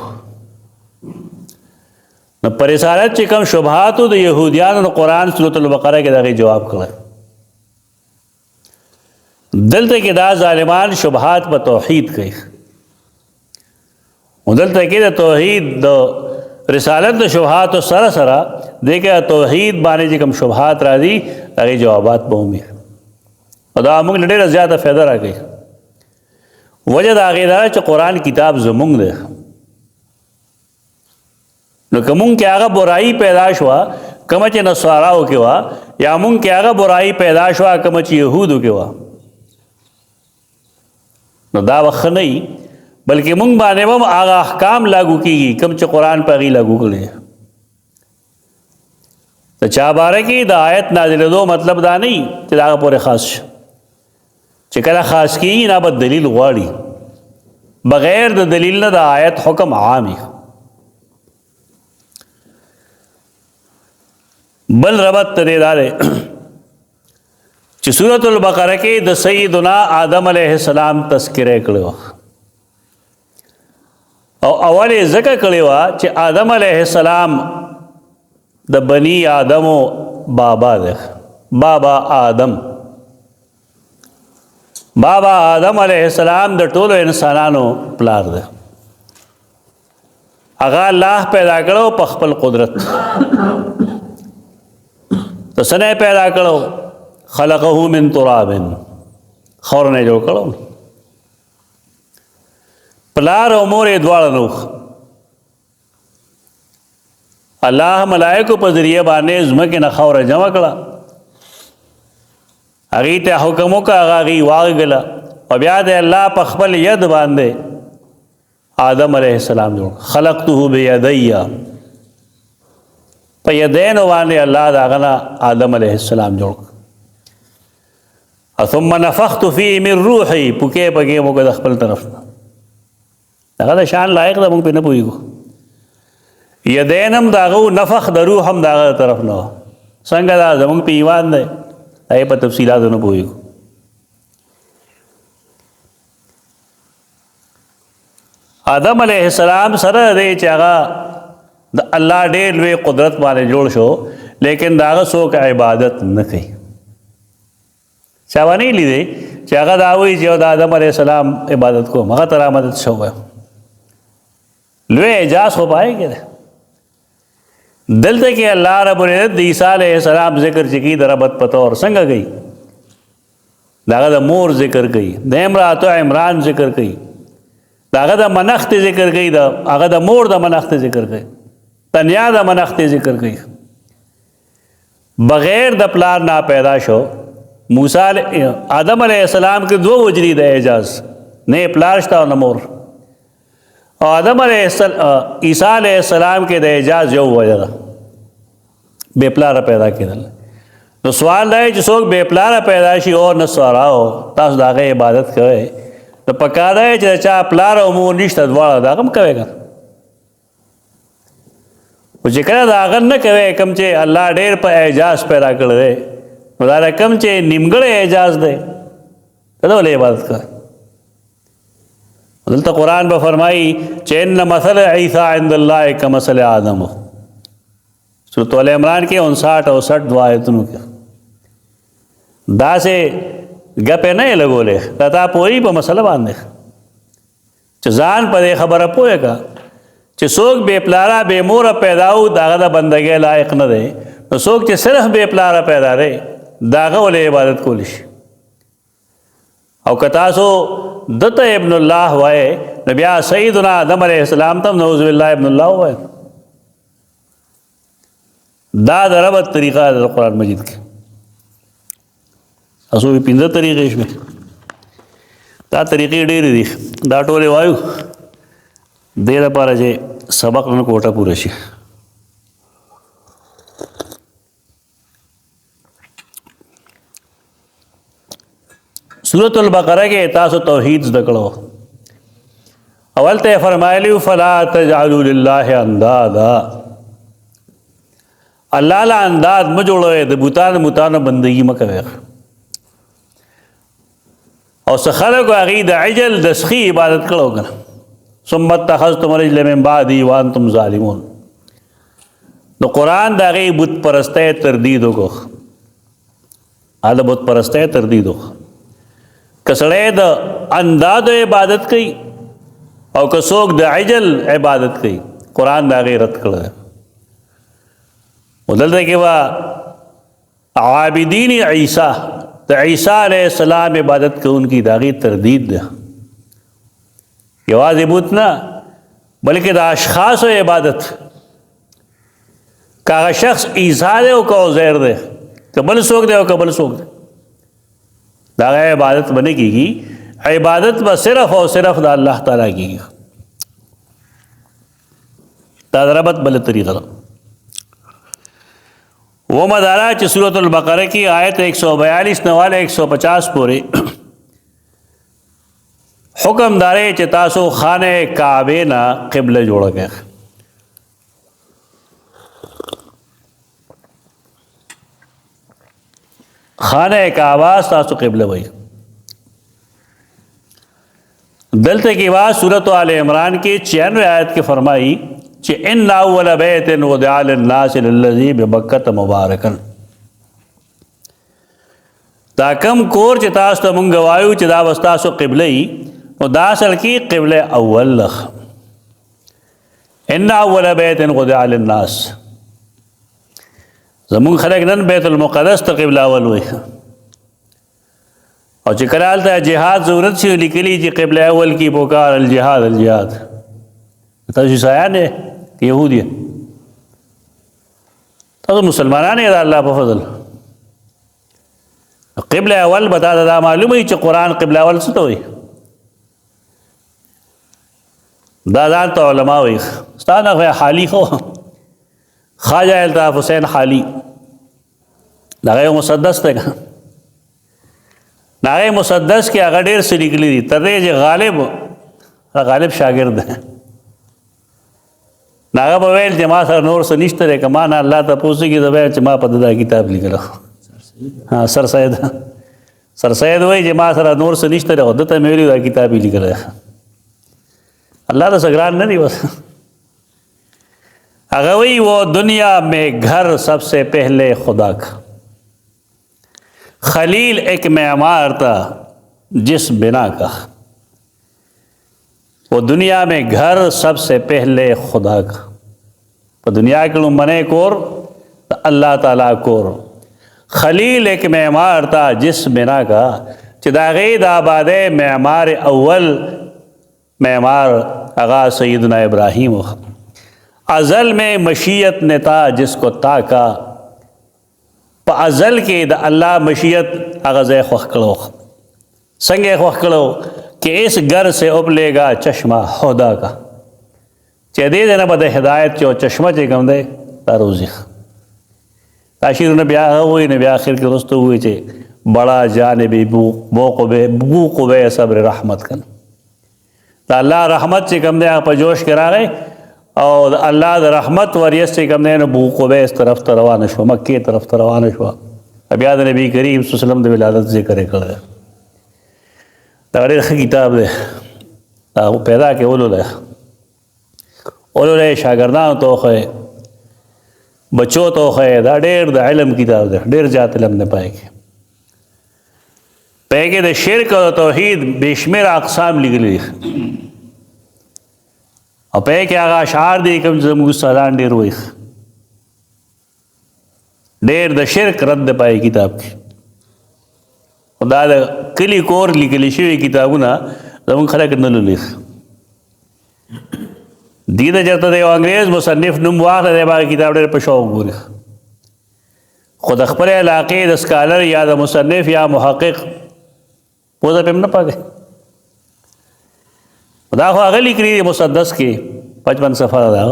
نو پر رسالت چې کوم شبهات و د یهودیانو د قرآن سورۃ البقره کې د هغې جواب کړی. دلته کې دا ظالمان شبهات په توحید کوي، او دلته کې د توحید د رسالت د شبهات سره سره دې کې توحید باندې چې کوم شبهات راځي هغې جوابات به ومي، او دا موږ له ډېره زیاته فایده راکوي. وجه د هغې دا چې قرآن کتاب زموږ دی. نو که مونږ کې هغه برایي پیدا شوه کومه چې نصاراو کې وه، یا مونږ کې هغه برایي پیدا شوه کومه چې یهودو کې وه، نو دا وخت نه وي، بلکې مونږ باندې هم هغه احکام لاګو کېږي کوم چې قرآن په هغې لاګو کړي. د چا باره کې د آیت نازلېدو مطلب دا نه وي چې د هغه پورې خاص شي. چې کله خاص کېږي نه به دلیل غواړي، بغیر د دلیل نه د آیت حکم عام وي. بل ربط ته دې دا دی چې سورۃ البقره کې د سیدنا آدم علیه السلام تذکره کړې وه، او اول یې ځکه کړې وه چې آدم علیه السلام د بنی آدمو بابا دی. بابا آدم علیه السلام د ټولو انسانانو پلار دی. هغه الله پیدا کړو په خپل قدرت. تو سنه پیدا کړو، خلقه من تراب، خور نه جوړ کړو. پلار او مور یې دواړه نو. الله ملائکو په ذریعه باندې ځمکې نه خاوره جمع کړه، هغې ته حکم وکړه، هغه هغې واغږله، او بیا د الله په خپل ید باندې آدم علیہ السلام جوړ خلقته بیدی په یدین باندې الله داغنا آدم علیہ السلام جوړ ثم نفخت فيه من روحي پوکې پکې موږ د خپل طرف داغه شان لایق ده موږ په نه پويګو یدینم داغو نفخ د روح هم داغه طرف نه څنګه دا زموږ په ایمان ده ای په تفصیلات نه پويګو آدم علیہ السلام سره دې چې هغه د الله ډېر لوی قدرت باندې جوړ شو لیکن داغه څوک عبادت نه کوي چا ونه لیدې چې هغه دا وایي چې د آدم علیہ السلام عبادت کوم هغه تر آمدت شو لوی اعجاز خو پای کړه دلته کې الله رب العزت د عیسی علیہ السلام ذکر چې کی دربت پتو اور څنګه گئی داغه د مور ذکر کوي د امرات عمران ذکر کوي داغه د منخت ذکر کوي هغه د مور د منخت ذکر کوي تنیا د منخت ذکر کوي بغیر د پلار نه پیدا شو موسی آدم علیہ السلام کے دو وجری د اعجاز نه پلار شته او نه مور او آدم علیہ السلام عیسی علیہ السلام کے د اعجاز یو وجه ده بے پلار پیدا کېدل نو سوال دی چې څوک بے پلار پیدا شي او نسوارو تاسو داغه عبادت کوئ نو پکار دی چې چا پلار او مور نشته دواړه دا هم کوي او چې کله دا هغه نه کوي کوم چې الله ډېر په اعجاز پیدا کړی دی نو دا کوم چې نیمګړی اعجاز دی ته ولې عبادت کوي دلته قرآن به فرمایي چې ان مثل عیسی عند الله کمثل آدم سورۃ ال عمران کې 59 اور 60 دعا آیتونو کې دا سے گپے نه لګولې دا تا پوری په مسله باندې چې ځان په خبره پوهه کا چې څوک بے پلارا بے مور پیداو داغه د بندګۍ لایق نه دی نو څوک چې صرف بے پلارا پیدا دی داغه ولې عبادت کولی شي او کتاسو دته ابن الله وای نبی سیدنا آدم علیہ السلام تم نعوذ باللہ ابن الله وای دا دربت طریقہ د قرآن مجید کې اسو په پنځه طریقې شوي دا طریقې ډېرې دي دا ټولې وایو دې لپاره چې سبق نن کوټه پوره شي سورۃ البقرہ کې تاسو توحید زده کړو اول ته فرمایلی فلا تجعلوا لله اندادا الله لا انداز م جوړوي د بوتانو بندگی م کوي او سخره کو هغه د عجل د سخی عبادت کړو کنه ثم اتخذتم العجل من بعدي وانتم ظالمون نو قرآن دا غي بت پرسته تردید کو اله بت پرسته تردید کسړې د انداز عبادت کوي او کڅوک د عجل عبادت کوي قرآن دا غي رد کړو ودلته کې وا عابدین عیسی د عیسی علیہ السلام عبادت کوونکی داغي تردید ده یوازې بوت نه بلکې د اشخاص عبادت کاغه شخص عیسی دی او کو عزیر دی قبل څوک دی او قبل څوک دی دا عبادت بنے کیږي عبادت به صرف او صرف د الله تعالی کیږي دا ربط بل طریقه ده وہ مدارہ چ سورۃ البقرہ کی آیت 142 نواله 150 پورے حکم دارے چ تاسو خانه کعبه نا قبله جوړ کړه خانه کعبه تاسو قبله وای دلته کی آواز سورۃ آل عمران کی 96 آیت کے فرمائی چې ان اول بیت وضع للناس للذي ببکۃ مبارکا دا کم کور چې تاسو ته مونږ وایو چې دا وستاسو قبله ای او دا اصل کې قبله اول لخ ان اول بیت وضع للناس زمون خلق نن بیت المقدس ته قبله اول وای او چې کله ته جهاد ضرورت شي لیکلي چې قبله اول کی پکار الجهاد الجهاد تاسو سایه نه یهودی تاسو مسلمانان یې الله په فضل قبله اول بتا دا معلومه چې قرآن قبله اول څه ته وایي دا ځان ته علما وایي ستا نه حالي خو خواجه الطاف حسین حالي د هغه مسدس دی که د هغه مسدس کې هغه ډېر څه لیکلي دي تر دې چې غالب شاګرد دی نو هغه به ویل چې ما سره نور څه نشته دی که ما نه الله تپوس کړي زه به وایم چې ما په دا کتاب لیکلی سر سید وایي چې ما سره نور څه نشته دی خو ده ته مې ویلي دا کتاب یې لیکلی اللہ ته څه ګران نه دی بس هغه وایي وہ دنیا میں گھر سب سے پہلے خدا کا خلیل ایک معمار تھا جس بنا کا وہ دنیا میں گھر سب سے پہلے خدا کا په دنیا کې لومبنی کور د الله تعالی کور خلیل ایک معمار تھا جس بنا کا چې د هغې د آبادۍ معمار اول معمار آغا سیدنا ابراہیم ازل میں مشیت نے تا جس کو تاکا پا ازل کے دا اللہ مشیت اغزے خوخ کلو سنگے خوخ کلو کہ اس گھر سے ابلے گا چشمہ خدا کا چہ دے دینا بدے ہدایت چو چشمہ چے کم دے تا روزی تاشیر نبی آغا ہوئی نبی آخر کے رستو ہوئی چے بڑا جانبی بو قبے صبر رحمت کن دا اللہ رحمت چے کم دے آغا پا جوش کرا گئے او اللہ دا رحمت وریس چے کم دے بو قبے اس طرف تروان شوا مکی طرف تروان شوا اب یاد نبی کریم صلی اللہ علیہ وسلم دے ولادت ذکر کر دے دا غیر کتاب دے دا پیدا کے اولو لے شاگردان تو خے بچو تو خے دا دیر دا علم کتاب دے دیر جات علم نے پائے گے پیکے دا شرک و توحید بیشمیر اقسام لگلی اور پیکے آغا اشعار دی کم زمگو سالان دیر ہوئی دیر دا شرک رد پائے کتاب کی دا دا کلی کور لکلی شوی کتابونا زمگ خلق نلو لیخ دیده جرتا دیو انگریز مصنف نم واقع دے باقی کتاب دیر پشوق گوری خود اخبر علاقے دا سکالر یا دا مصنف یا محقق پوزا پیم نہ پاگے دا خو اغلی کری مسدس کی 55 صفحہ دا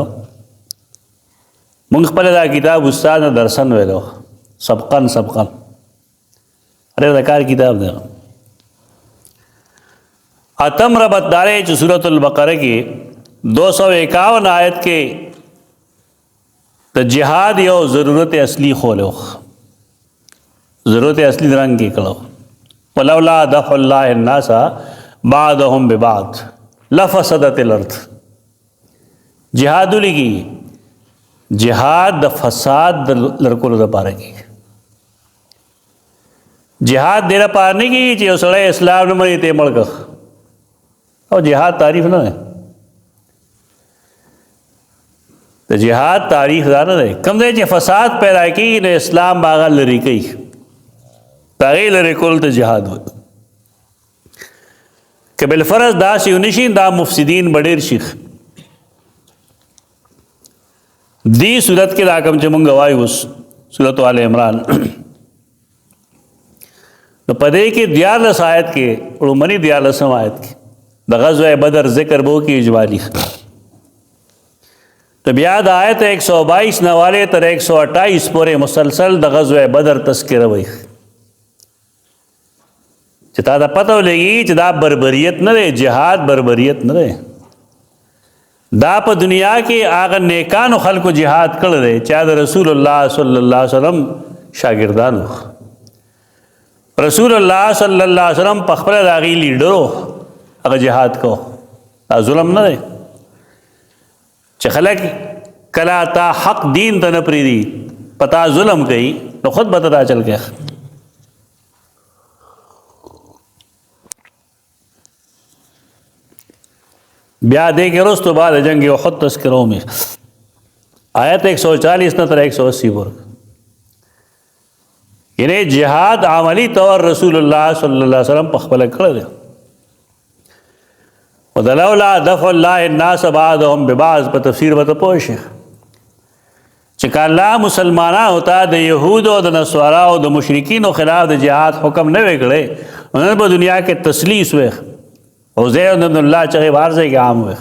منگ پلے دا کتاب استاد نے درسن ویلو سبقن ارے دا کار کتاب دا اتم ربط دارے جو سورة البقرہ کی 251 آیت کے دا جہاد یو ضرورت اصلی کھولو ضرورت اصلی رنگ کی کلو ولولا دفع اللہ الناس بعضهم ببعض لفسدت الارض جہاد لگی جہاد دا فساد لڑکولو دا پارا کی جہاد دینا پارنے کی چیئے سڑے اسلام نمانی تے ملک اور جہاد تعریف نہ ہے تو جہاد تعریف دانا ہے کم دے چیئے فساد پیدا کی نے اسلام باغا لری کئی تاغی لری کل تو جہاد ہو کہ بالفرض دا سیونشین دا مفسدین بڑیر شیخ دی صورت کے دا کم چمنگ گوائی اس صورت آل عمران تو پدے کی دیارلس آیت کے علمانی دیارلسم آیت کے دا غزوہ بدر ذکر بو کی اجوالی تو بیاد آیت 122 نوالے تر 128 پورے مسلسل دا غزوہ بدر تذکر ہوئی چتا دا پتہ لگی چتا بربریت نہ رہے جہاد بربریت نہ رہے دا پا دنیا کے آغا نیکانو خلق و جہاد کر رہے چاہد رسول اللہ صلی اللہ علیہ وسلم شاگردانو رسول اللہ صلی اللہ علیہ وسلم پخبر داغی لیڈرو اگر جہاد کو دا ظلم نہ رہے چھ خلق کلا تا حق دین تا نپری دی پتا ظلم کئی تو خود بتا چل گیا بیا دے کے رستو بعد جنگ احد تذکروں میں آیت 140 نتر 180 پر یعنی جہاد عملی طور رسول اللہ صلی اللہ علیہ وسلم پخبل کر دے وَدَلَوْلَا دَفْعُ اللَّهِ النَّاسَ بَعْضَهُمْ بِبَعْضٍ پر تفسیر بتا پوش چکا اللہ مسلمانہ ہوتا دے یہود و دے نصارا و دے مشرکین و خلاف دے جہاد حکم نہ وکڑے انہوں نے دنیا کے تسلیس ہوئے عزیر بن اللہ چاہے بارزے کے عام ہوئے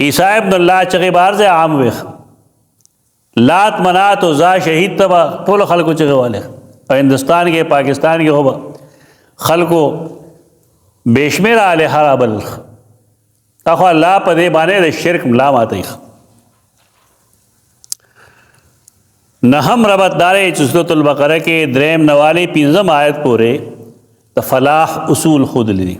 عیسیٰ ابن اللہ چغی بار سے عام ویخ لات منات و زا شہید تبا پول خلقو چغی والے اور ہندوستان کے پاکستان کے ہوبا خلقو بیشمیر آلے حرابل اخو اللہ پا دے بانے دے شرک ملام آتی نہم ربط دارے سورۃ البقرہ کے دریم نوالی 15 آیت پورے تا فلاح اصول خود لی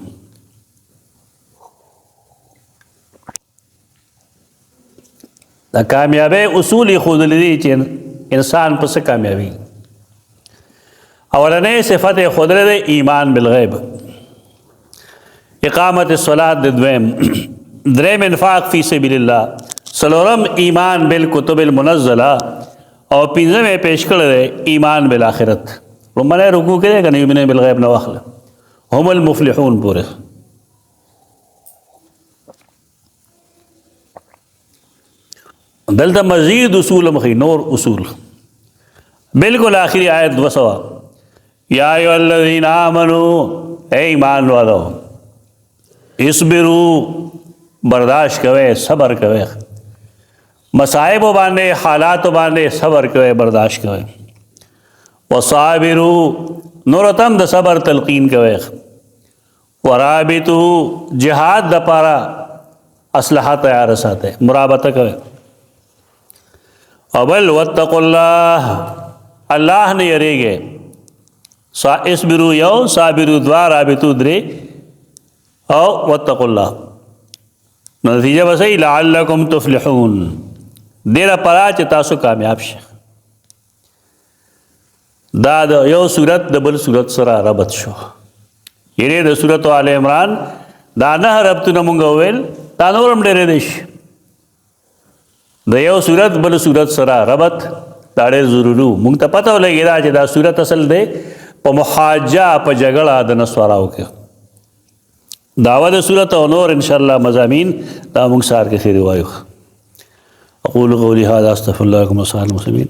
دا کامیابی اصول خود لی چین انسان پس کامیابی اولنے صفت خود لی ایمان بالغیب اقامت الصلاة دویم دریم انفاق فی سبیل اللہ سلورم ایمان بالکتب المنزلہ اور 15 میں پیش کر دے ایمان بالآخرت رمانے رکوع کرے کہ نہیں یؤمنون بالغیب نواخل هم المفلحون پورے دلتا مزید اصول مخی نور اصول بالکل آخری آیت وسوا یا ایھا الذین آمنوا اے ایمان والو اصبروا برداشت کوئے صبر کوئے مصائب باندے حالات باندے صبر کوئے برداشت کوئے وصابروا نورتم دا صبر تلقین کوئے ورابطوا جہاد دا پارا اسلحہ تیار ساتے مرابطہ کوئے اول واتقوا اللہ اللہ نے یرے گے اصبروا یو صابروا دوا رابطوا درے او واتقوا اللہ نتیجہ بسئی لعلکم تفلحون دیرہ پرا چی تاسو کامیاب شے دا یو صورت دبل صورت سرا ربط شو یعنی دا صورت آل عمران دا نہ ربطو نمونگا ویل دا نورم دیرے دیش دا یو صورت بل صورت سرا ربط دا دیر ضرورو مونگ تا پتہ ہو لگی دا چی دا صورت اصل دے پا محاجہ پا جگڑا دا نسواراو کے دعوت صورت و نور انشاءاللہ مضامین دا مونگ سار کے خیر وایو اقول قولی هذا استغفر الله لكم وصالح المسلمین